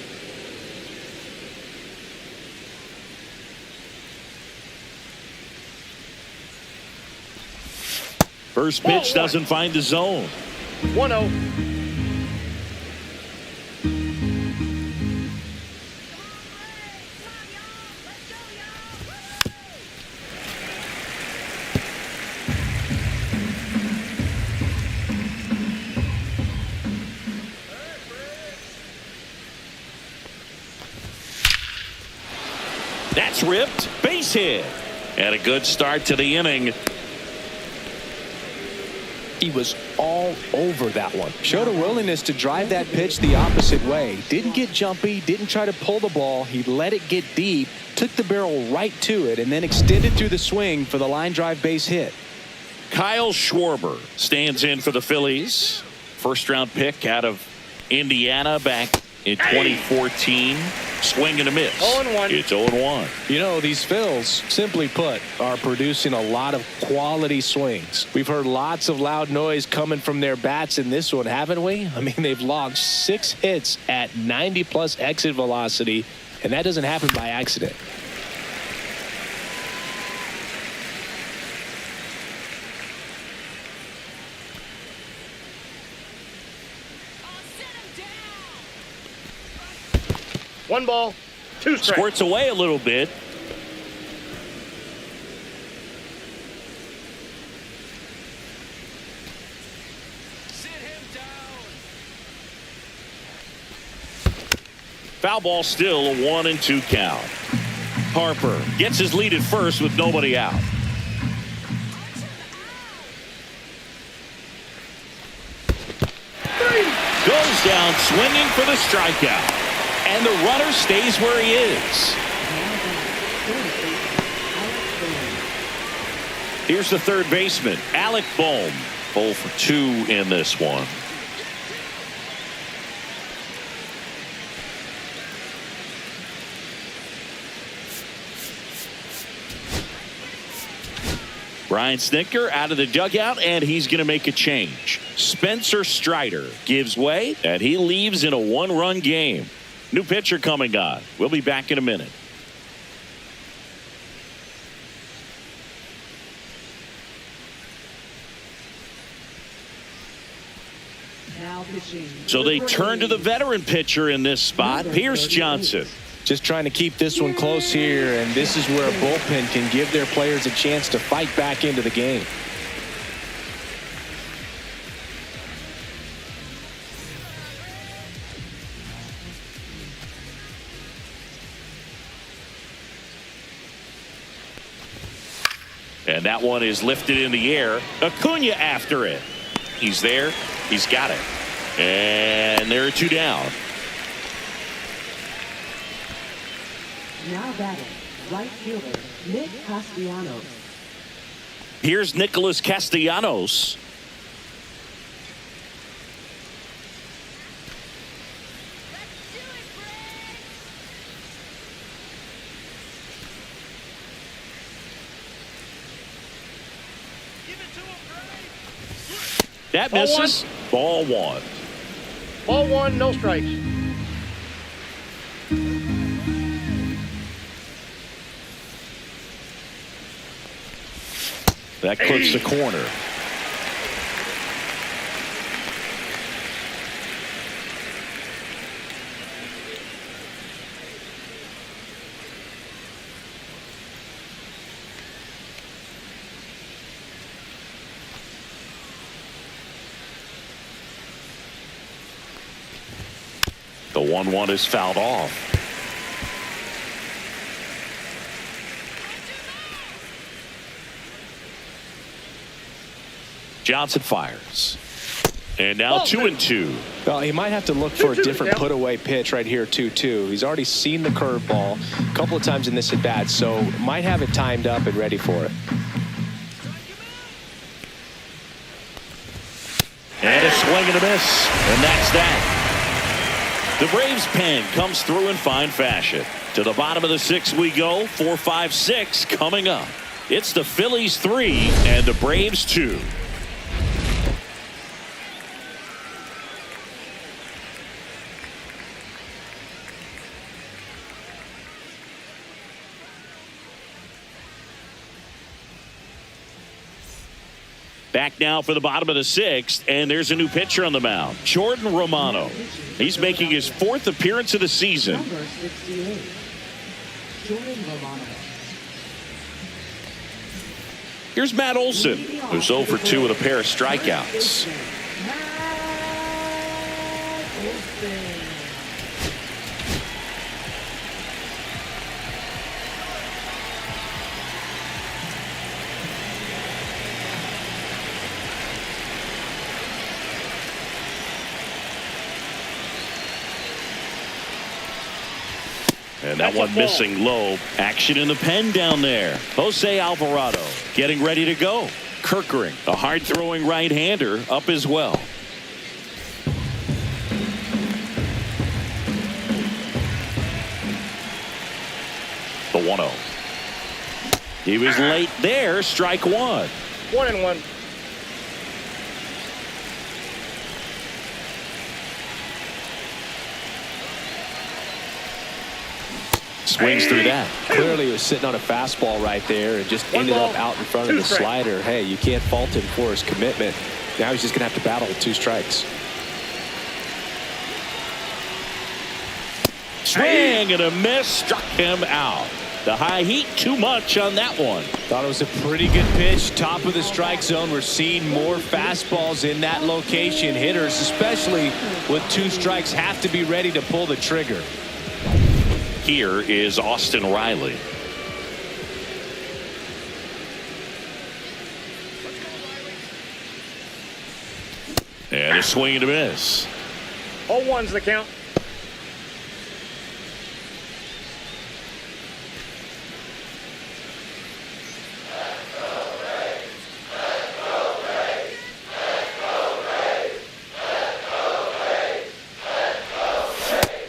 S1: First pitch doesn't find the zone.
S3: 1-0.
S1: That's ripped. Base hit. And a good start to the inning.
S2: He was all over that one. Showed a willingness to drive that pitch the opposite way. Didn't get jumpy, didn't try to pull the ball. He let it get deep, took the barrel right to it, and then extended through the swing for the line drive base hit.
S1: Kyle Schwarber stands in for the Phillies. First round pick out of Indiana back in 2014. Swing and a miss.
S3: 0-1.
S1: It's 0-1.
S2: You know, these Phils, simply put, are producing a lot of quality swings. We've heard lots of loud noise coming from their bats in this one, haven't we? I mean, they've launched 6 hits at 90+ exit velocity, and that doesn't happen by accident.
S3: One ball, 2 strikes.
S1: Squirts away a little bit.
S3: Sit him down.
S1: Foul ball still, a 1-2 count. Harper gets his lead at first with nobody out. Goes down swinging for the strikeout. And the runner stays where he is. Here's the third baseman, Alec Bohm. 0 for 2 in this one. Brian Snitker out of the dugout, and he's going to make a change. Spencer Strider gives way, and he leaves in a 1-run game. New pitcher coming on. We'll be back in a minute. So they turn to the veteran pitcher in this spot, Pierce Johnson.
S2: Just trying to keep this one close here, and this is where a bullpen can give their players a chance to fight back into the game.
S1: And that one is lifted in the air. Acuna after it. He's there. He's got it. And there are two down.
S4: Now batting, right fielder, Nick Castellanos.
S1: Here's Nicholas Castellanos. That misses. Ball one.
S3: Ball one, no strikes.
S1: That clips the corner. The 1-1 is fouled off. Johnson fires. And now 2-2.
S2: Well, he might have to look for a
S3: 2-2,
S2: different
S3: yeah.
S2: put-away pitch right here, 2-2. He's already seen the curveball a couple of times in this at-bat, so might have it timed up and ready for it.
S1: And a swing and a miss. And that's that. The Braves pen comes through in fine fashion. To the bottom of the sixth we go. 4-5-6 coming up. It's the Phillies 3 and the Braves 2. Back now for the bottom of the sixth, and there's a new pitcher on the mound, Jordan Romano. He's making his fourth appearance of the season.
S4: Number 68, Jordan Romano.
S1: Here's Matt Olson, who's 0 for 2 with a pair of strikeouts. And that one missing low. Action in the pen down there. Jose Alvarado getting ready to go. Kirkering, a hard-throwing right-hander, up as well. The 1-0. He was late there. Strike one.
S3: 1-1.
S1: Swings through that.
S2: Clearly he was sitting on a fastball right there and just ended up out in front of the slider. Hey, you can't fault him for his commitment. Now he's just going to have to battle with 2 strikes.
S1: Swing and a miss. Struck him out. The high heat too much on that one.
S2: Thought it was a pretty good pitch. Top of the strike zone. We're seeing more fastballs in that location. Hitters, especially with 2 strikes, have to be ready to pull the trigger.
S1: Here is Austin Riley. And a swing and a miss.
S3: 0-1's the count.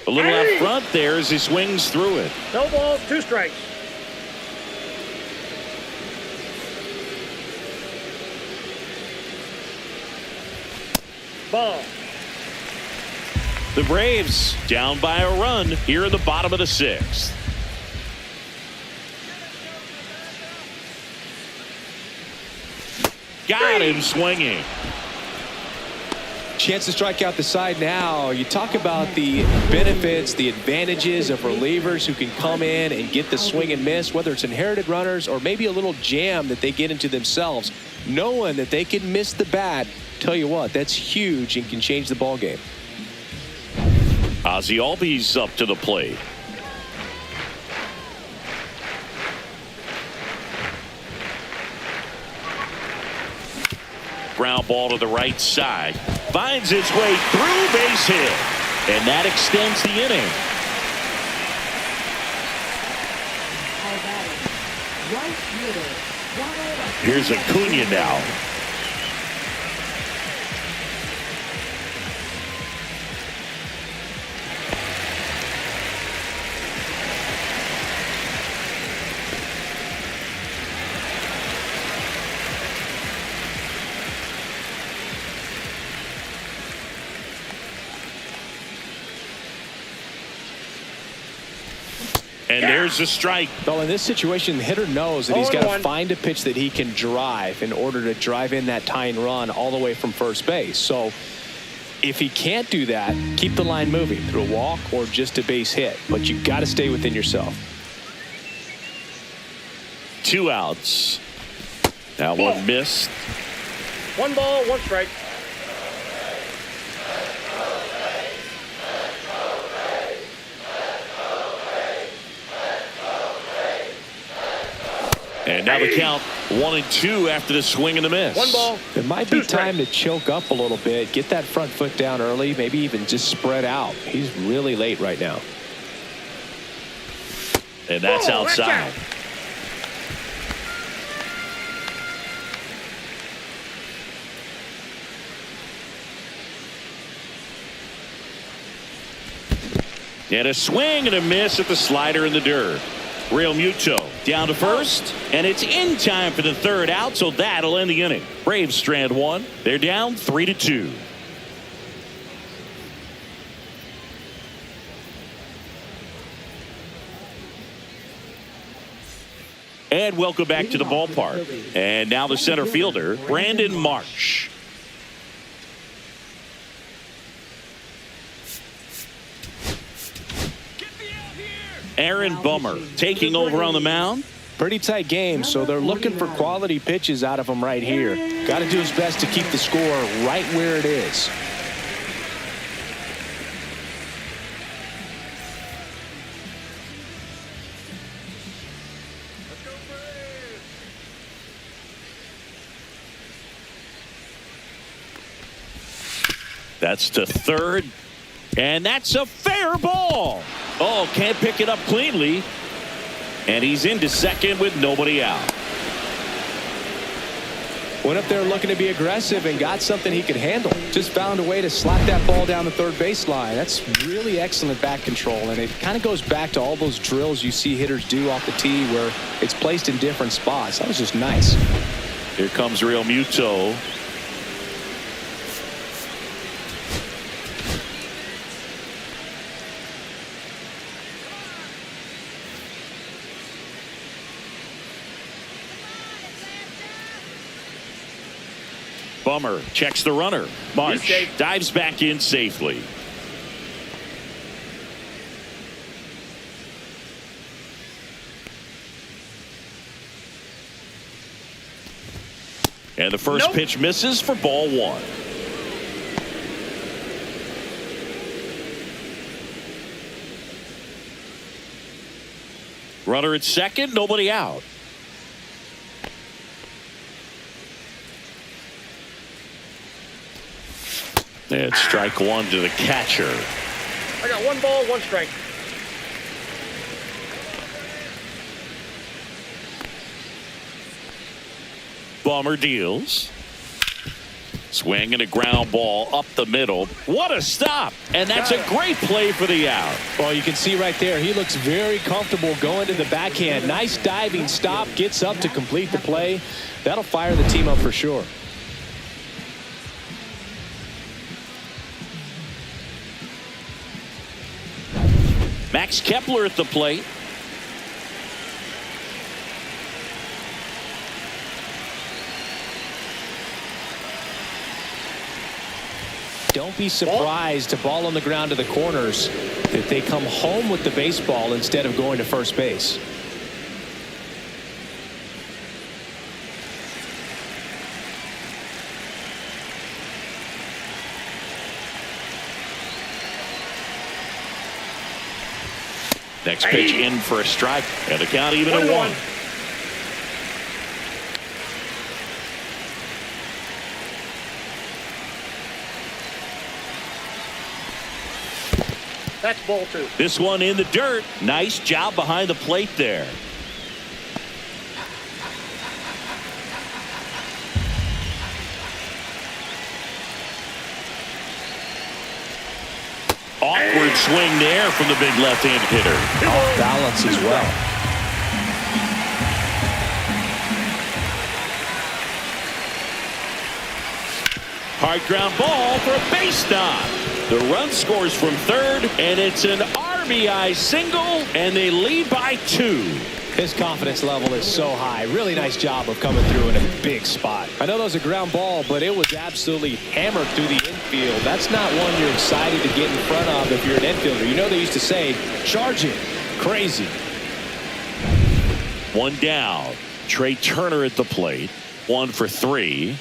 S1: A little out front there as he swings through it.
S3: No ball, 2 strikes. Ball.
S1: The Braves down by a run here in the bottom of the sixth. Got him swinging.
S2: Chance to strike out the side now. You talk about the benefits, the advantages of relievers who can come in and get the swing and miss, whether it's inherited runners or maybe a little jam that they get into themselves. Knowing that they can miss the bat, tell you what, that's huge and can change the ball game.
S1: Ozzie Albies up to the plate. Ground ball to the right side. Finds its way through, base hit. And that extends the inning. Here's Acuna now. And there's a strike.
S2: Well, in this situation, the hitter knows that he's got to find a pitch that he can drive in order to drive in that tying run all the way from first base. So if he can't do that, keep the line moving through a walk or just a base hit. But you've got to stay within yourself.
S1: 2 outs. That one missed.
S3: 1 ball, 1 strike.
S1: And now the count 1-2 after the swing and the miss.
S3: 1 ball.
S2: It might be time to choke up a little bit, get that front foot down early, maybe even just spread out. He's really late right now.
S1: And that's outside. And a swing and a miss at the slider in the dirt. Real Muto down to first, and it's in time for the 3rd out, so that'll end the inning. Braves strand 1. They're down 3-2. And welcome back to the ballpark. And now the center fielder, Brandon Marsh. Aaron Bummer taking over on the mound.
S2: Pretty tight game, so they're looking for quality pitches out of him right here. Got to do his best to keep the score right where it is.
S1: That's to third, and that's a fair ball. Oh, can't pick it up cleanly. And he's into second with nobody out.
S2: Went up there looking to be aggressive and got something he could handle. Just found a way to slap that ball down the third baseline. That's really excellent bat control, and it kind of goes back to all those drills you see hitters do off the tee where it's placed in different spots. That was just nice.
S1: Here comes Real Muto. Bummer checks the runner. Marsh dives back in safely. And the first pitch misses for ball 1. Runner at second, nobody out. And strike 1 to the catcher.
S3: I got 1 ball, 1 strike.
S1: Bummer deals. Swing and a ground ball up the middle. What a stop. And that's a great play for the out.
S2: Well, you can see right there, he looks very comfortable going to the backhand. Nice diving stop, gets up to complete the play. That'll fire the team up for sure.
S1: Max Kepler at the plate.
S2: Don't be surprised to ball on the ground to the corners if they come home with the baseball instead of going to first base.
S1: Next pitch in for a strike, and the count even at 1.
S3: That's ball 2.
S1: This one in the dirt. Nice job behind the plate there. Awkward swing there from the big left-handed hitter.
S2: Off balance as well.
S1: Hard ground ball for a base stop. The run scores from third, and it's an RBI single, and they lead by 2.
S2: His confidence level is so high. Really nice job of coming through in a big spot. I know that was a ground ball, but it was absolutely hammered through the infield. That's not one you're excited to get in front of if you're an infielder. You know they used to say, charge it. Crazy.
S1: One down. Trey Turner at the plate. 1 for 3.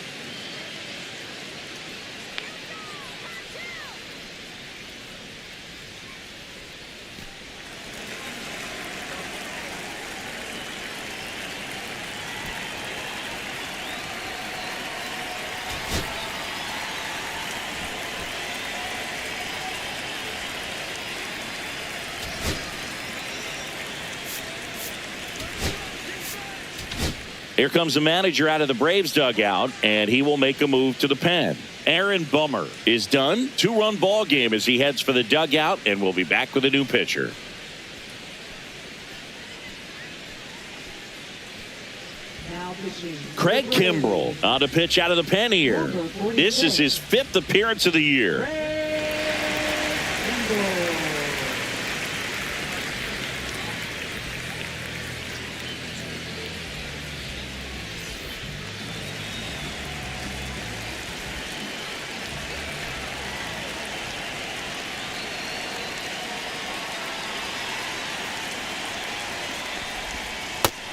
S1: Here comes the manager out of the Braves dugout, and he will make a move to the pen. Aaron Bummer is done. 2-run ball game as he heads for the dugout, and we'll be back with a new pitcher. Craig Kimbrell on to pitch out of the pen here. This is his 5th appearance of the year.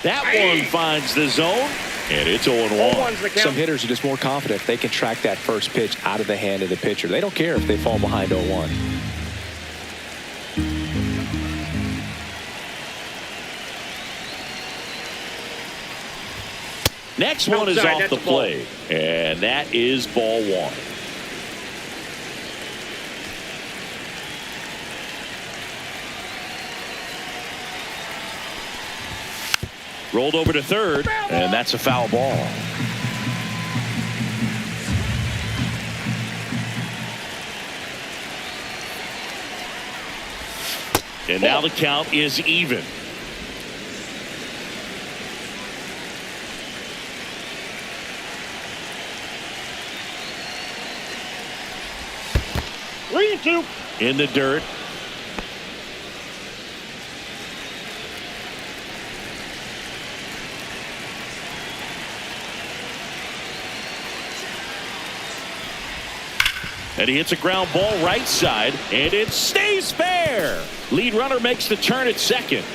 S1: That one finds the zone, and it's 0-1.
S2: Some hitters are just more confident if they can track that first pitch out of the hand of the pitcher. They don't care if they fall behind 0-1.
S1: Next one is off the plate, and that is ball 1. Rolled over to third, and that's a foul ball. And now the count is even. In the dirt. And he hits a ground ball right side, and it stays fair. Lead runner makes the turn at second.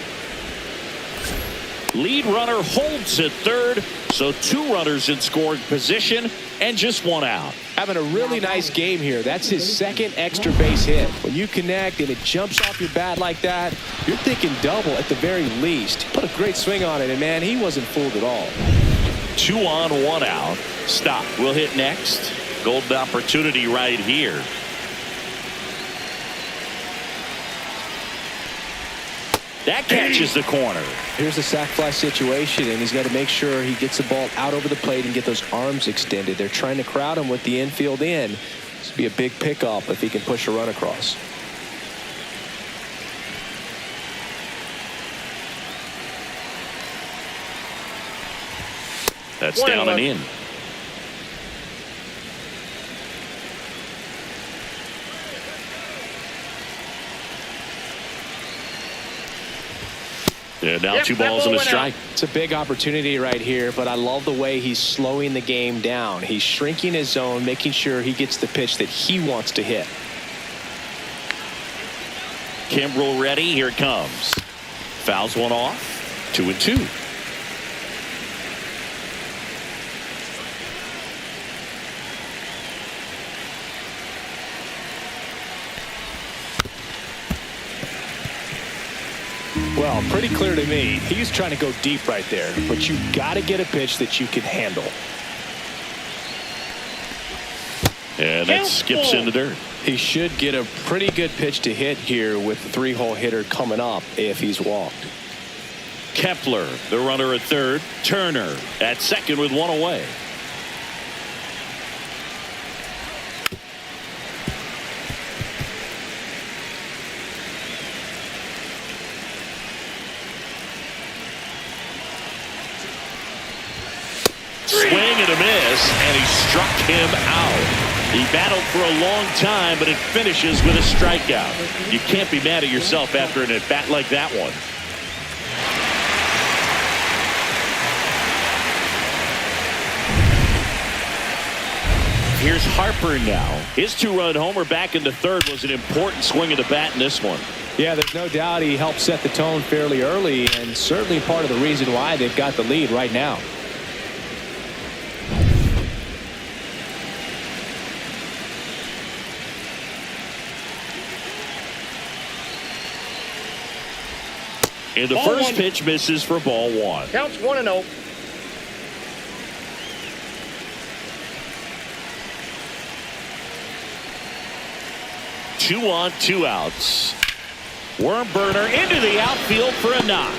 S1: Lead runner holds at third, so 2 runners in scoring position and just 1 out.
S2: Having a really nice game here. That's his 2nd extra base hit. When you connect and it jumps off your bat like that, you're thinking double at the very least. Put a great swing on it, and man, he wasn't fooled at all.
S1: 2 on, 1 out. Stop. We'll hit next. Golden opportunity right here. That catches the corner.
S2: Here's the sac fly situation, and he's got to make sure he gets the ball out over the plate and get those arms extended. They're trying to crowd him with the infield in. This would be a big pickup if he can push a run across.
S1: That's down and in. Yeah, now 2 balls and a strike.
S2: It's a big opportunity right here, but I love the way he's slowing the game down. He's shrinking his zone, making sure he gets the pitch that he wants to hit.
S1: Kimbrell ready. Here it comes. Fouls one off. 2-2.
S2: Well, pretty clear to me. He's trying to go deep right there, but you got to get a pitch that you can handle.
S1: And that skips in the dirt.
S2: He should get a pretty good pitch to hit here with the 3-hole hitter coming up if he's walked.
S1: Kepler, the runner at third. Turner at second with one away. Swing and a miss, and he struck him out. He battled for a long time, but it finishes with a strikeout. You can't be mad at yourself after an at-bat like that one. Here's Harper now. His 2-run homer back into third was an important swing of the bat in this one.
S2: Yeah, there's no doubt he helped set the tone fairly early, and certainly part of the reason why they've got the lead right now.
S1: And the first pitch misses for ball 1.
S3: Counts 1-0.
S1: Two on, 2 outs. Worm burner into the outfield for a knock.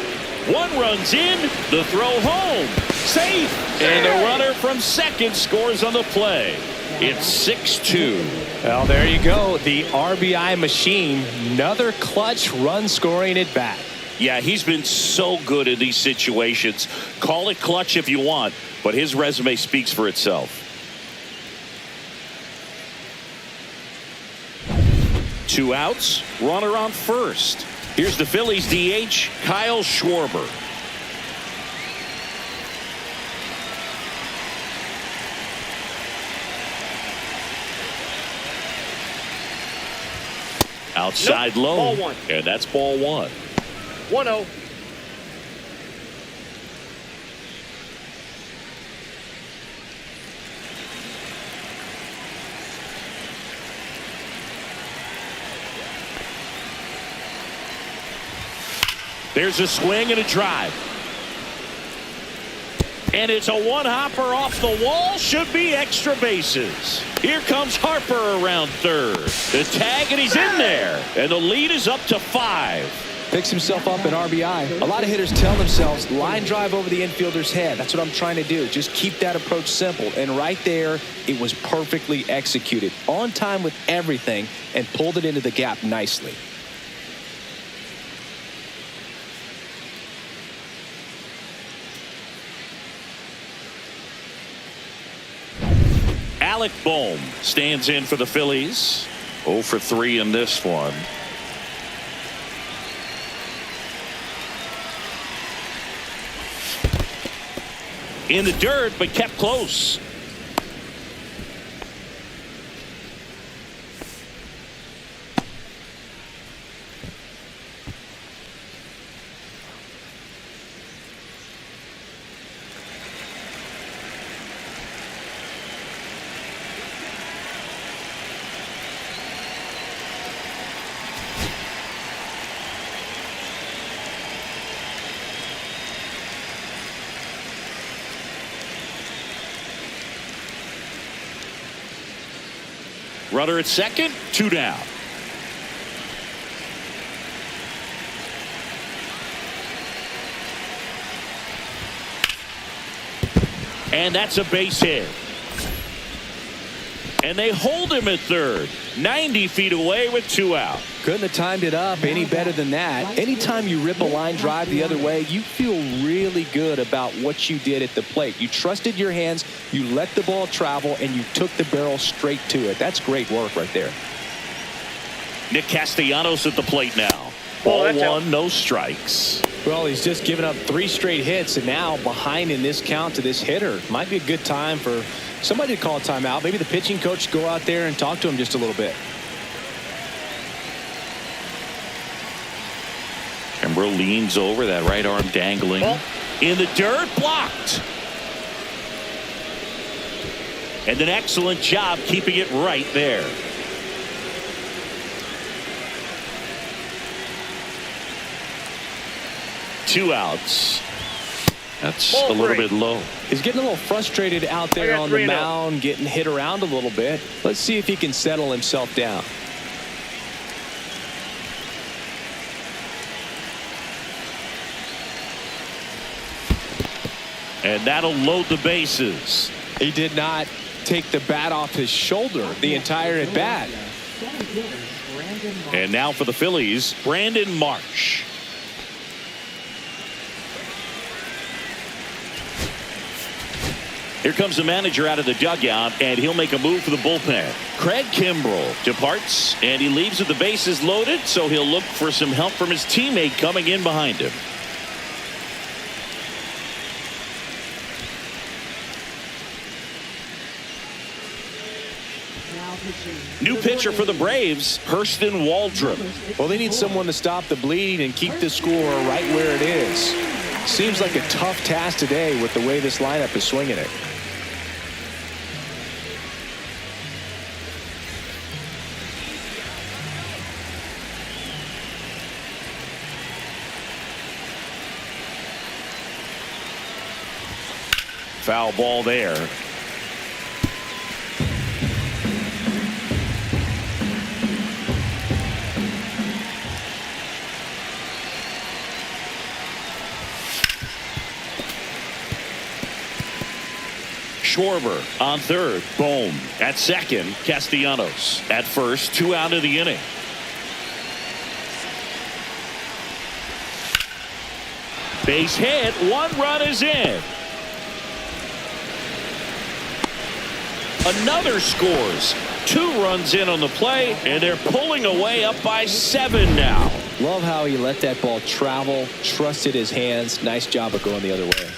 S1: One runs in, the throw home. Safe. And the runner from second scores on the play. It's 6-2.
S2: Well, there you go. The RBI machine. Another clutch run scoring at bat.
S1: Yeah, he's been so good in these situations. Call it clutch if you want, but his resume speaks for itself. 2 outs, runner on first. Here's the Phillies DH, Kyle Schwarber. Outside low.
S3: Ball 1.
S1: And that's ball 1.
S3: 1-0.
S1: There's a swing and a drive. And it's a one-hopper off the wall. Should be extra bases. Here comes Harper around third. The tag, and he's in there. And the lead is up to 5.
S2: Picks himself up in RBI. A lot of hitters tell themselves, line drive over the infielder's head. That's what I'm trying to do. Just keep that approach simple. And right there, it was perfectly executed. On time with everything, and pulled it into the gap nicely.
S1: Alec Bohm stands in for the Phillies. 0 for 3 in this one. In the dirt, but kept close. Runner at second, 2 down. And that's a base hit. And they hold him at third. 90 feet away with 2 out.
S2: Couldn't have timed it up any better than that. Anytime you rip a line drive the other way, you feel really good about what you did at the plate. You trusted your hands, you let the ball travel, and you took the barrel straight to it. That's great work right there.
S1: Nick Castellanos at the plate now. Ball 1, no strikes.
S2: Well, he's just given up 3 straight hits, and now behind in this count to this hitter. Might be a good time for somebody to call a timeout. Maybe the pitching coach go out there and talk to him just a little bit.
S1: Kimbrel leans over, that right arm dangling. In the dirt, blocked. And an excellent job keeping it right there. Two outs. That's
S3: Ball
S1: a little
S3: three.
S1: bit low.
S2: He's getting a little frustrated out
S3: I
S2: there
S3: got
S2: on the
S3: 3-0.
S2: mound, getting hit around a little bit. Let's see if he can settle himself down.
S1: And that'll load the bases.
S2: He did not take the bat off his shoulder the entire at bat.
S1: And now for the Phillies, Brandon Marsh. Here comes the manager out of the dugout, and he'll make a move for the bullpen. Craig Kimbrell departs, and he leaves with the bases loaded, so he'll look for some help from his teammate coming in behind him. New pitcher for the Braves, Hurston Waldrop.
S2: Well, they need someone to stop the bleeding and keep the score right where it is. Seems like a tough task today with the way this lineup is swinging it.
S1: Foul ball there. Schwarber on third. Bohm at second. Castellanos at first. 2 out of the inning. Base hit. 1 run is in. Another scores. 2 runs in on the play, and they're pulling away up by 7 now.
S2: Love how he let that ball travel, trusted his hands. Nice job of going the other way.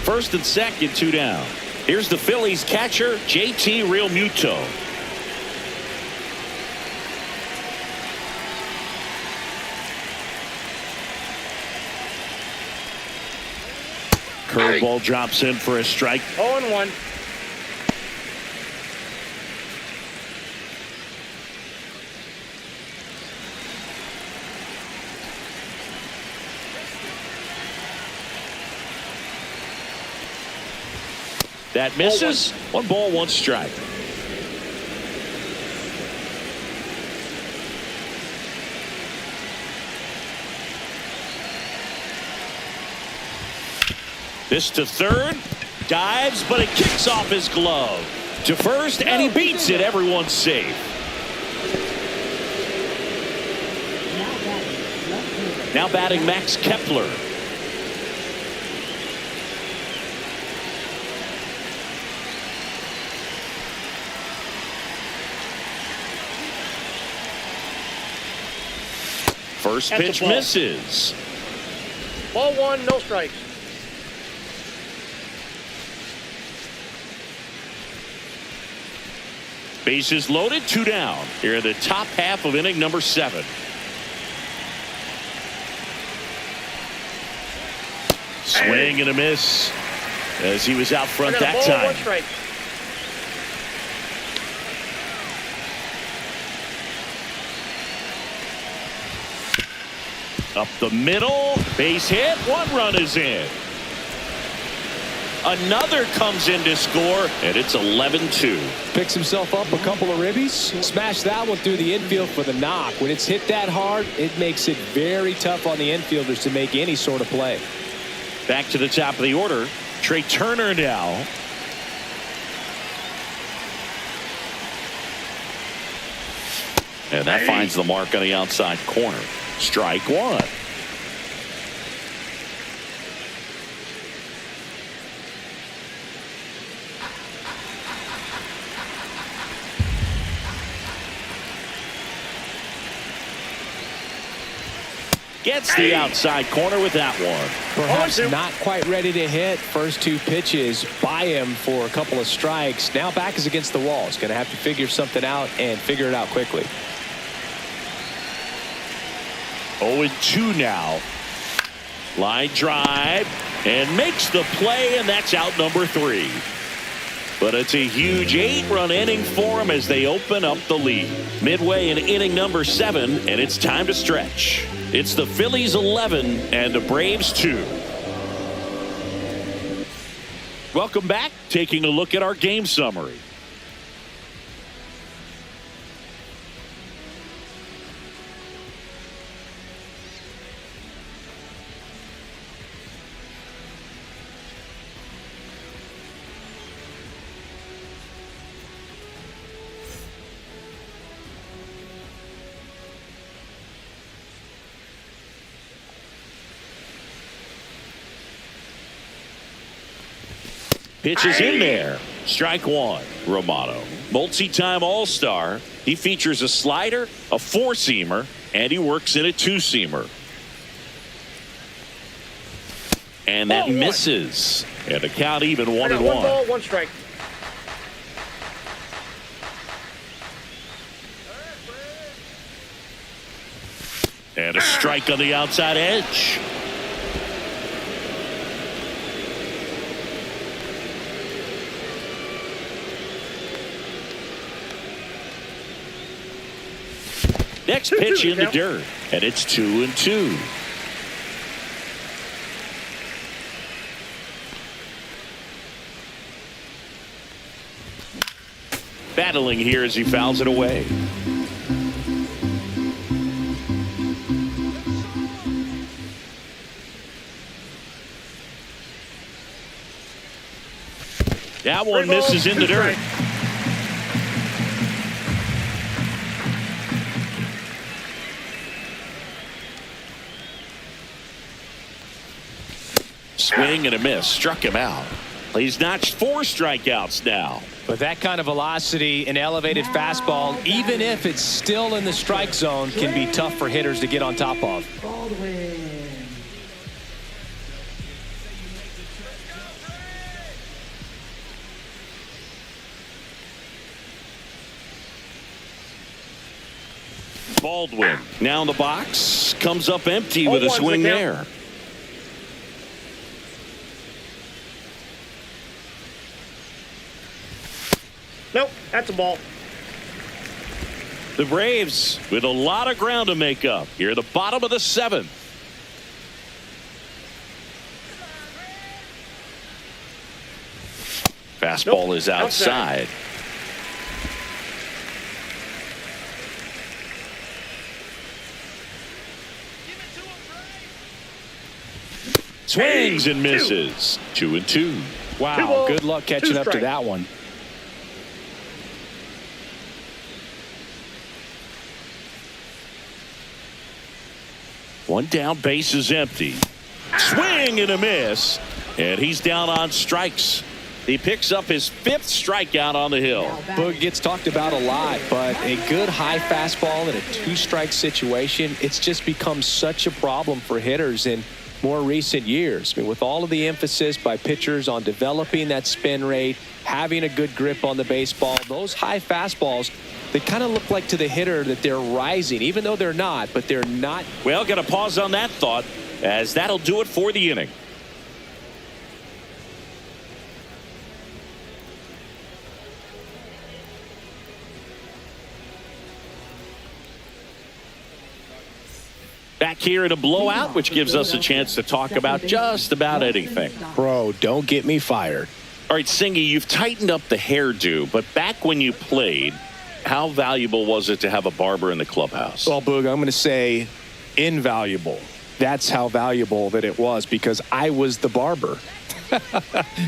S1: First and second, 2 down. Here's the Phillies catcher, J.T. Realmuto. Curveball drops in for a strike.
S3: 0-1.
S1: That misses. 1 ball, 1 strike. This to third. Dives, but it kicks off his glove. To first, and he beats it. Everyone's safe. Now batting Max Kepler. First
S3: That's a
S1: pitch
S3: ball.
S1: misses.
S3: Ball 1, no strikes.
S1: Bases loaded, 2 down. Here in the top half of inning number 7. Swing and a miss as he was out front that
S3: ball,
S1: time.
S3: 1 strike.
S1: Up the middle, base hit, 1 run is in. Another comes in to score, and it's 11-2.
S2: Picks himself up a couple of ribbies. Smashed that one through the infield for the knock. When it's hit that hard, it makes it very tough on the infielders to make any sort of play.
S1: Back to the top of the order, Trey Turner now. And that finds the mark on the outside corner. Strike 1. Gets the outside corner with that one.
S2: Perhaps not quite ready to hit. First 2 pitches by him for a couple of strikes. Now back is against the wall. He's going to have to figure something out and figure it out quickly.
S1: 0-2 now. Line drive and makes the play, and that's out number 3. But it's a huge 8-run inning for them as they open up the lead. Midway in inning number 7, and it's time to stretch. It's the Phillies 11 and the Braves 2. Welcome back. Taking a look at our game summary. Pitch is in there. Strike one. Romano, multi-time All-Star. He features a slider, a four-seamer, and he works in a two-seamer. And that misses. And the count even 1-1.
S3: One ball, one strike.
S1: And a strike on the outside edge. Next pitch in the dirt, and it's 2-2. Battling here as he fouls it away. That one misses in the dirt. Swing and a miss. Struck him out. He's notched 4 strikeouts now.
S2: With that kind of velocity, an elevated fastball, even if it's still in the strike zone, can be tough for hitters to get on top of.
S1: Baldwin now in the box. Comes up empty with a swing there.
S3: Nope, that's a ball.
S1: The Braves with a lot of ground to make up here at the bottom of the 7th. Fastball is outside. Swings and misses. 2-2.
S2: Wow, good luck catching up to that one.
S1: One down, base is empty. Swing and a miss. And he's down on strikes. He picks up his 5th strikeout on the hill.
S2: Boog gets talked about a lot, but a good high fastball in a 2-strike situation, it's just become such a problem for hitters in more recent years. I mean, with all of the emphasis by pitchers on developing that spin rate, having a good grip on the baseball, those high fastballs, they kind of look like to the hitter that they're rising, even though they're not, but they're not.
S1: Well, got to pause on that thought, as that'll do it for the inning. Back here in a blowout, which gives us a chance to talk about just about anything.
S2: Bro, don't get me fired.
S1: All right, Singy, you've tightened up the hairdo, but back when you played, how valuable was it to have a barber in the clubhouse?
S2: Well, Boog, I'm going to say invaluable. That's how valuable that it was, because I was the barber.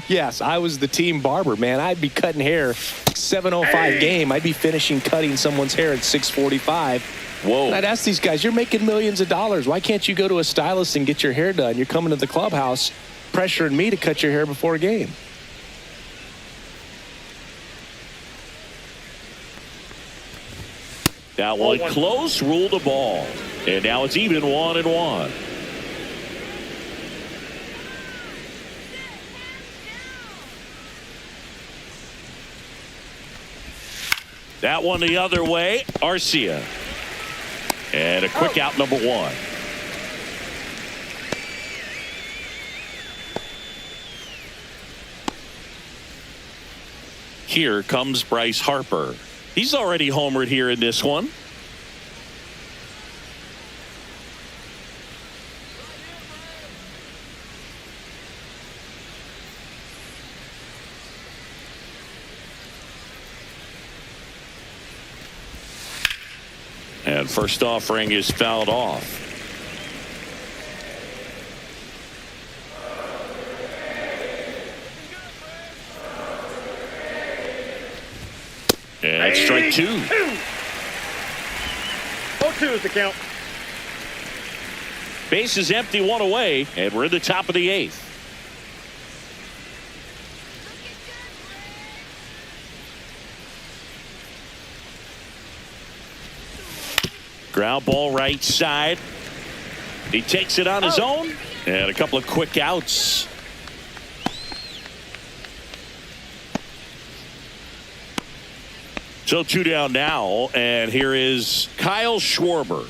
S2: Yes, I was the team barber, man. I'd be cutting hair 7:05 game. I'd be finishing cutting someone's hair at 6:45.
S1: Whoa.
S2: And I'd ask these guys, you're making millions of dollars. Why can't you go to a stylist and get your hair done? You're coming to the clubhouse pressuring me to cut your hair before a game.
S1: That one close, ruled a ball. And now it's even 1-1. That one the other way, Arcia. And a quick out, number 1. Here comes Bryce Harper. He's already homered here in this one. And first offering is fouled off. And that's strike 2.
S3: 0-2 is the count.
S1: Base is empty, 1 away, and we're in the top of the 8th. Ground ball right side. He takes it on his own, and a couple of quick outs. So 2 down now, and here is Kyle Schwarber.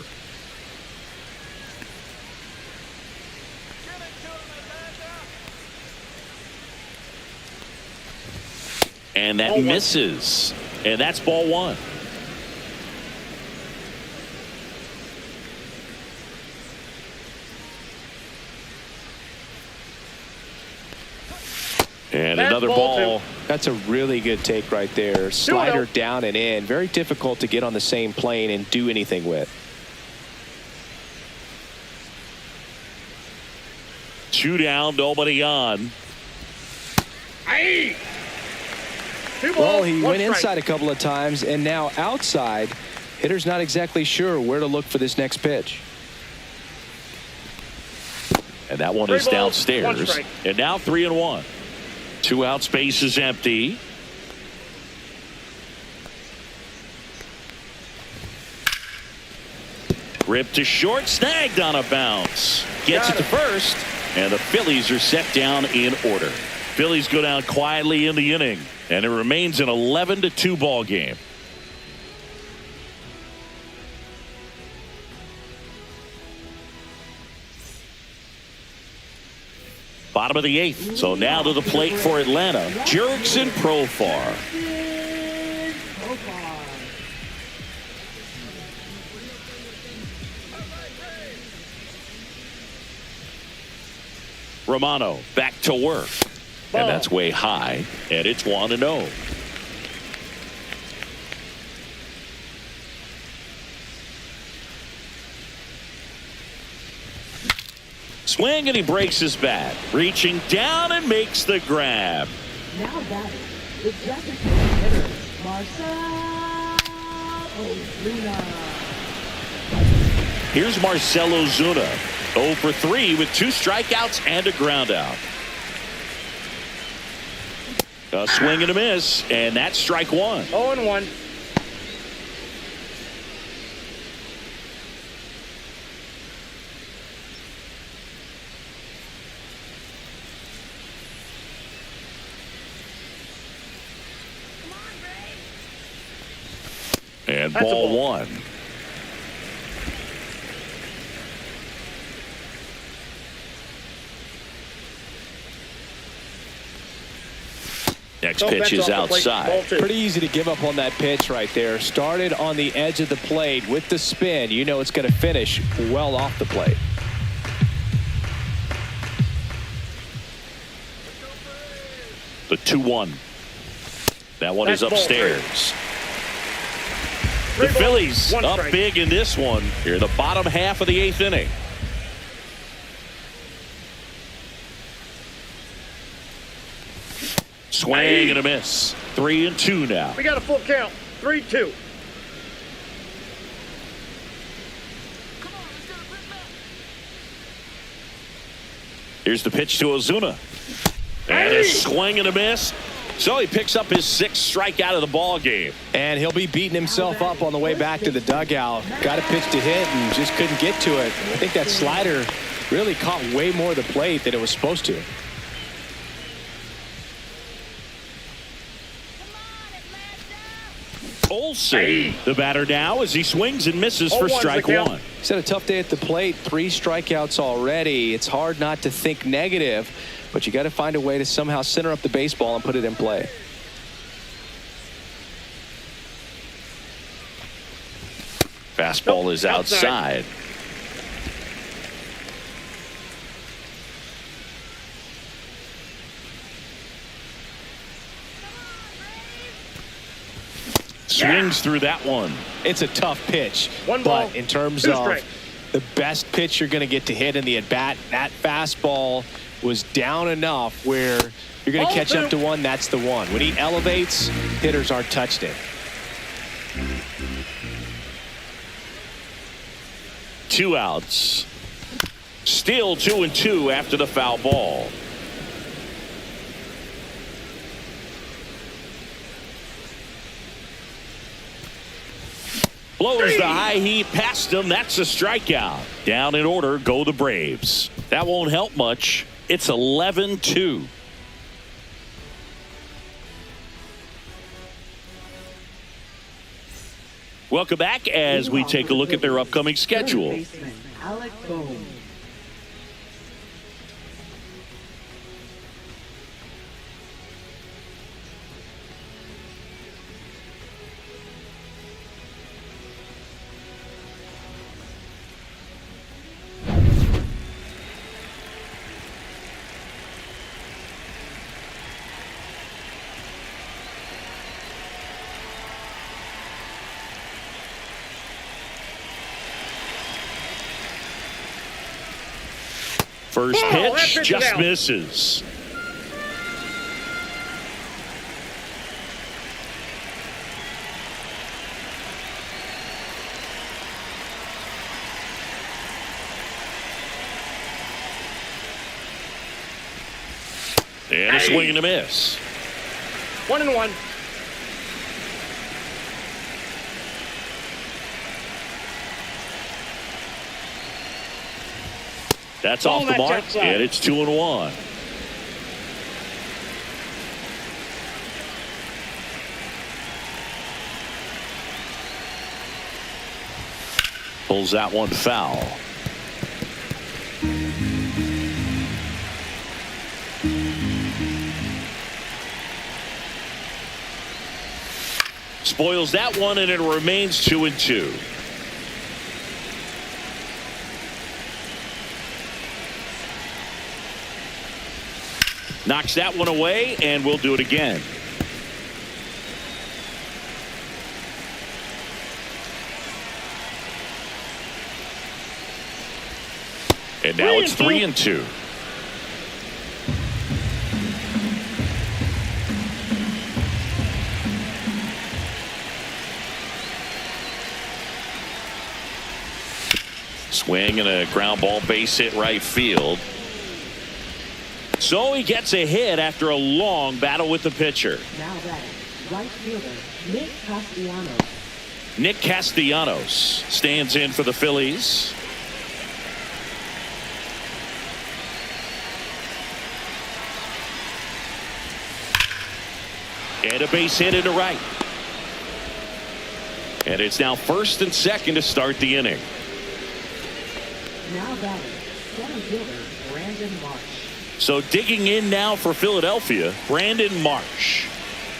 S1: And that misses. And that's ball 1. And another ball.
S2: That's a really good take right there. Slider down and in. Very difficult to get on the same plane and do anything with.
S1: 2 down, nobody on.
S2: Well, he went inside a couple of times, and now outside. Hitter's not exactly sure where to look for this next pitch.
S1: And that one is downstairs. And now 3-1. 2 outs, base is empty. Ripped to short, snagged on a bounce. Gets it to first, and the Phillies are set down in order. Phillies go down quietly in the inning, and it remains an 11-2 ball game. Bottom of the 8th. So now to the plate for Atlanta. Jurickson Profar. Romano back to work. And that's way high. And it's 1-0. Swing, and he breaks his bat. Reaching down and makes the grab.
S4: Now batting, the designated hitter, Marcell Ozuna.
S1: Here's Marcell Ozuna. 0 for 3 with 2 strikeouts and a ground out. A swing and a miss, and that's strike 1.
S3: 0-1.
S1: And ball 1. Next pitch is outside.
S2: Pretty easy to give up on that pitch right there. Started on the edge of the plate with the spin. You know it's going to finish well off the plate.
S1: The 2-1. That one is upstairs. The Phillies up big in this one. Here in the bottom half of the 8th inning. Swing and a miss. 3-2 now.
S3: We got a full count. 3-2.
S1: Here's the pitch to Ozuna. And a swing and a miss. So he picks up his 6th strikeout of the ball game.
S2: And he'll be beating himself up on the way back to the dugout. Got a pitch to hit and just couldn't get to it. I think that slider really caught way more of the plate than it was supposed to.
S1: Olsen, the batter now, as he swings and misses for strike 1.
S2: He's had a tough day at the plate. 3 strikeouts already. It's hard not to think negative, but you got to find a way to somehow center up the baseball and put it in play.
S1: Fastball is outside. Swings through that one.
S2: It's a tough pitch.
S3: One ball,
S2: but in terms
S3: two
S2: of
S3: strikes.
S2: the best pitch you're going to get to hit in the at-bat, that fastball was down enough where you're going to catch up to one. That's the one. When he elevates, hitters aren't touched it.
S1: 2 outs. Still 2-2 after the foul ball. Blows the high heat past him. That's a strikeout. Down in order go the Braves. That won't help much. It's 11-2. Welcome back as we take a look at their upcoming schedule. First pitch just misses. And a swing and a miss.
S3: 1-1.
S1: That's off the mark, and it's 2-1. Pulls that one foul. Spoils that one, and it remains 2-2. Knocks that one away, and we'll do it again. And now it's 3-2. Swing and a ground ball, base hit right field. So he gets a hit after a long battle with the pitcher.
S4: Now batting, right fielder, Nick Castellanos.
S1: Nick Castellanos stands in for the Phillies. And a base hit into right. And it's now first and second to start the inning.
S4: Now batting, center fielder, Brandon Marsh.
S1: So digging in now for Philadelphia, Brandon Marsh.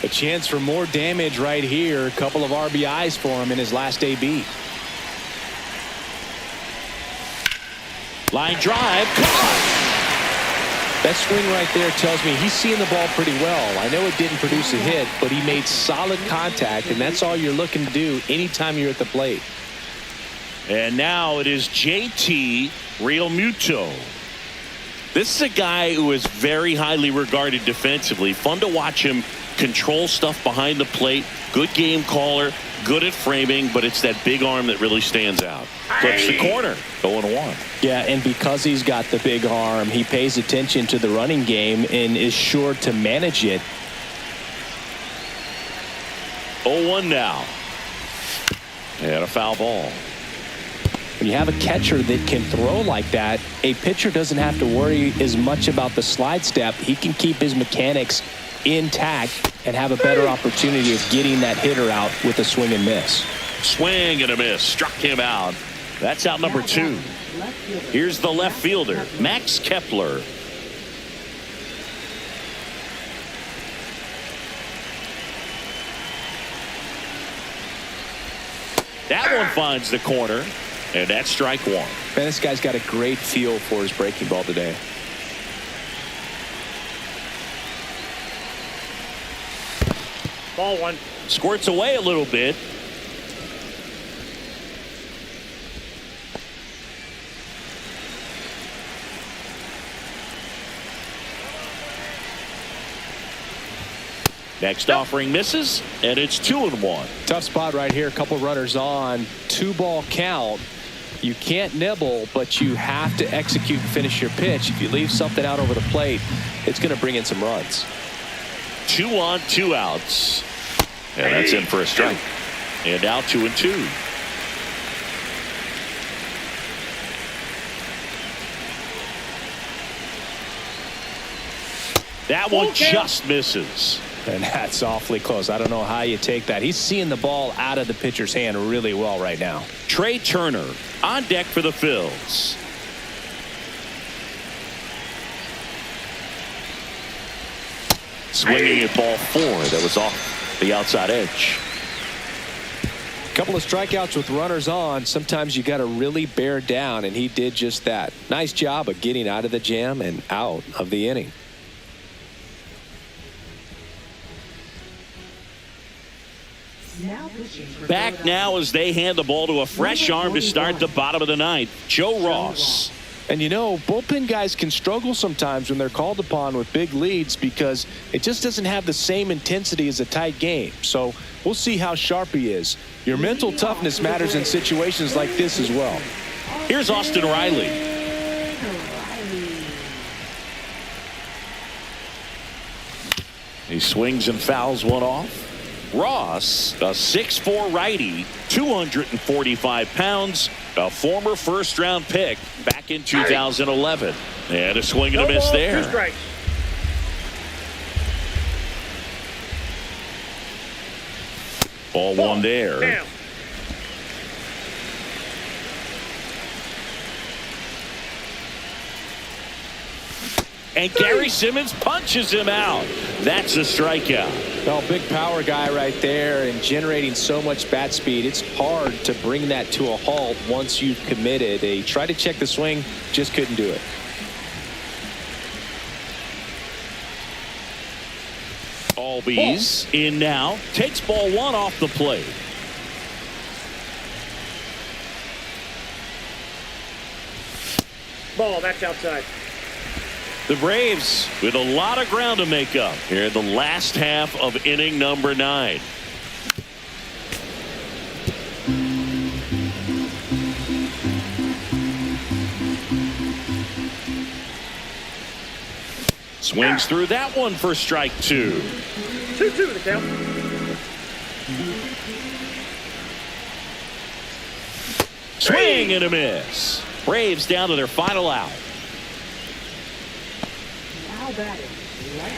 S2: A chance for more damage right here. A couple of RBIs for him in his last AB.
S1: Line drive.
S2: That swing right there tells me he's seeing the ball pretty well. I know it didn't produce a hit, but he made solid contact, and that's all you're looking to do anytime you're at the plate.
S1: And now it is JT Realmuto. This is a guy who is very highly regarded defensively. Fun to watch him control stuff behind the plate. Good game caller, good at framing, but it's that big arm that really stands out. Flips the corner, 0-1.
S2: Yeah, and because he's got the big arm, he pays attention to the running game and is sure to manage it.
S1: 0-1 now. And a foul ball.
S2: When you have a catcher that can throw like that, a pitcher doesn't have to worry as much about the slide step. He can keep his mechanics intact and have a better opportunity of getting that hitter out with a swing and miss.
S1: Swing and a miss. Struck him out. That's out number 2. Here's the left fielder, Max Kepler. That one finds the corner, and that's strike 1.
S2: Man, this guy's got a great feel for his breaking ball today.
S3: Ball one.
S1: Squirts away a little bit. Next offering misses, and it's 2-1.
S2: Tough spot right here. A couple runners on. 2-ball count. You can't nibble, but you have to execute and finish your pitch. If you leave something out over the plate, it's going to bring in some runs.
S1: 2 on, 2 outs. And that's in for a strike. And now 2-2. That one just misses.
S2: And that's awfully close. I don't know how you take that. He's seeing the ball out of the pitcher's hand really well right now.
S1: Trey Turner on deck for the Phils. Swinging at ball 4 that was off the outside edge.
S2: A couple of strikeouts with runners on. Sometimes you got to really bear down, and he did just that. Nice job of getting out of the jam and out of the inning.
S1: Back now as they hand the ball to a fresh arm to start the bottom of the ninth. Joe Ross.
S2: And you know, bullpen guys can struggle sometimes when they're called upon with big leads because it just doesn't have the same intensity as a tight game. So we'll see how sharp he is. Your mental toughness matters in situations like this as well.
S1: Here's Austin Riley. He swings and fouls one off. Ross, a 6'4" righty, 245 pounds, a former first-round pick back in 2011. And a swing and a miss there.
S3: 2 strikes.
S1: Ball 1 there.
S3: Damn.
S1: And Gary Simmons punches him out. That's a strikeout.
S2: Well, big power guy right there and generating so much bat speed. It's hard to bring that to a halt once you've committed. He tried to check the swing, just couldn't do it.
S1: Albies in now. Takes ball 1 off the plate.
S3: Ball, that's outside.
S1: The Braves with a lot of ground to make up here in the last half of inning number 9. Swings through that one for strike 2.
S3: 2-2 the count.
S1: Swing and a miss. Braves down to their final out.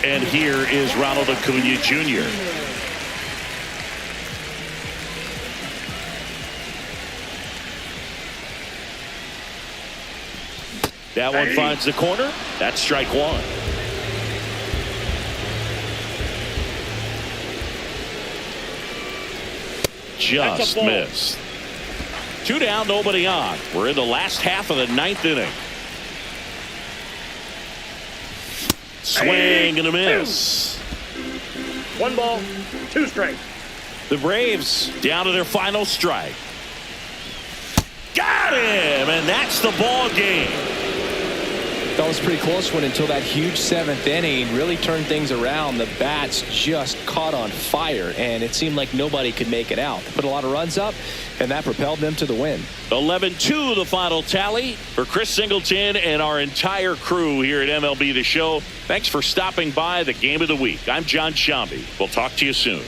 S1: And here is Ronald Acuna Jr. That one finds the corner. That's strike 1. Just missed. 2 down, nobody on. We're in the last half of the 9th inning. Swing and a miss.
S3: 1 ball, 2 strikes.
S1: The Braves down to their final strike. Got him, and that's the ball game.
S2: That was a pretty close one until that huge 7th inning really turned things around. The bats just caught on fire, and it seemed like nobody could make it out. They put a lot of runs up, and that propelled them to the win.
S1: 11-2 the final tally. For Chris Singleton and our entire crew here at MLB The Show, thanks for stopping by the Game of the Week. I'm John Shambi. We'll talk to you soon.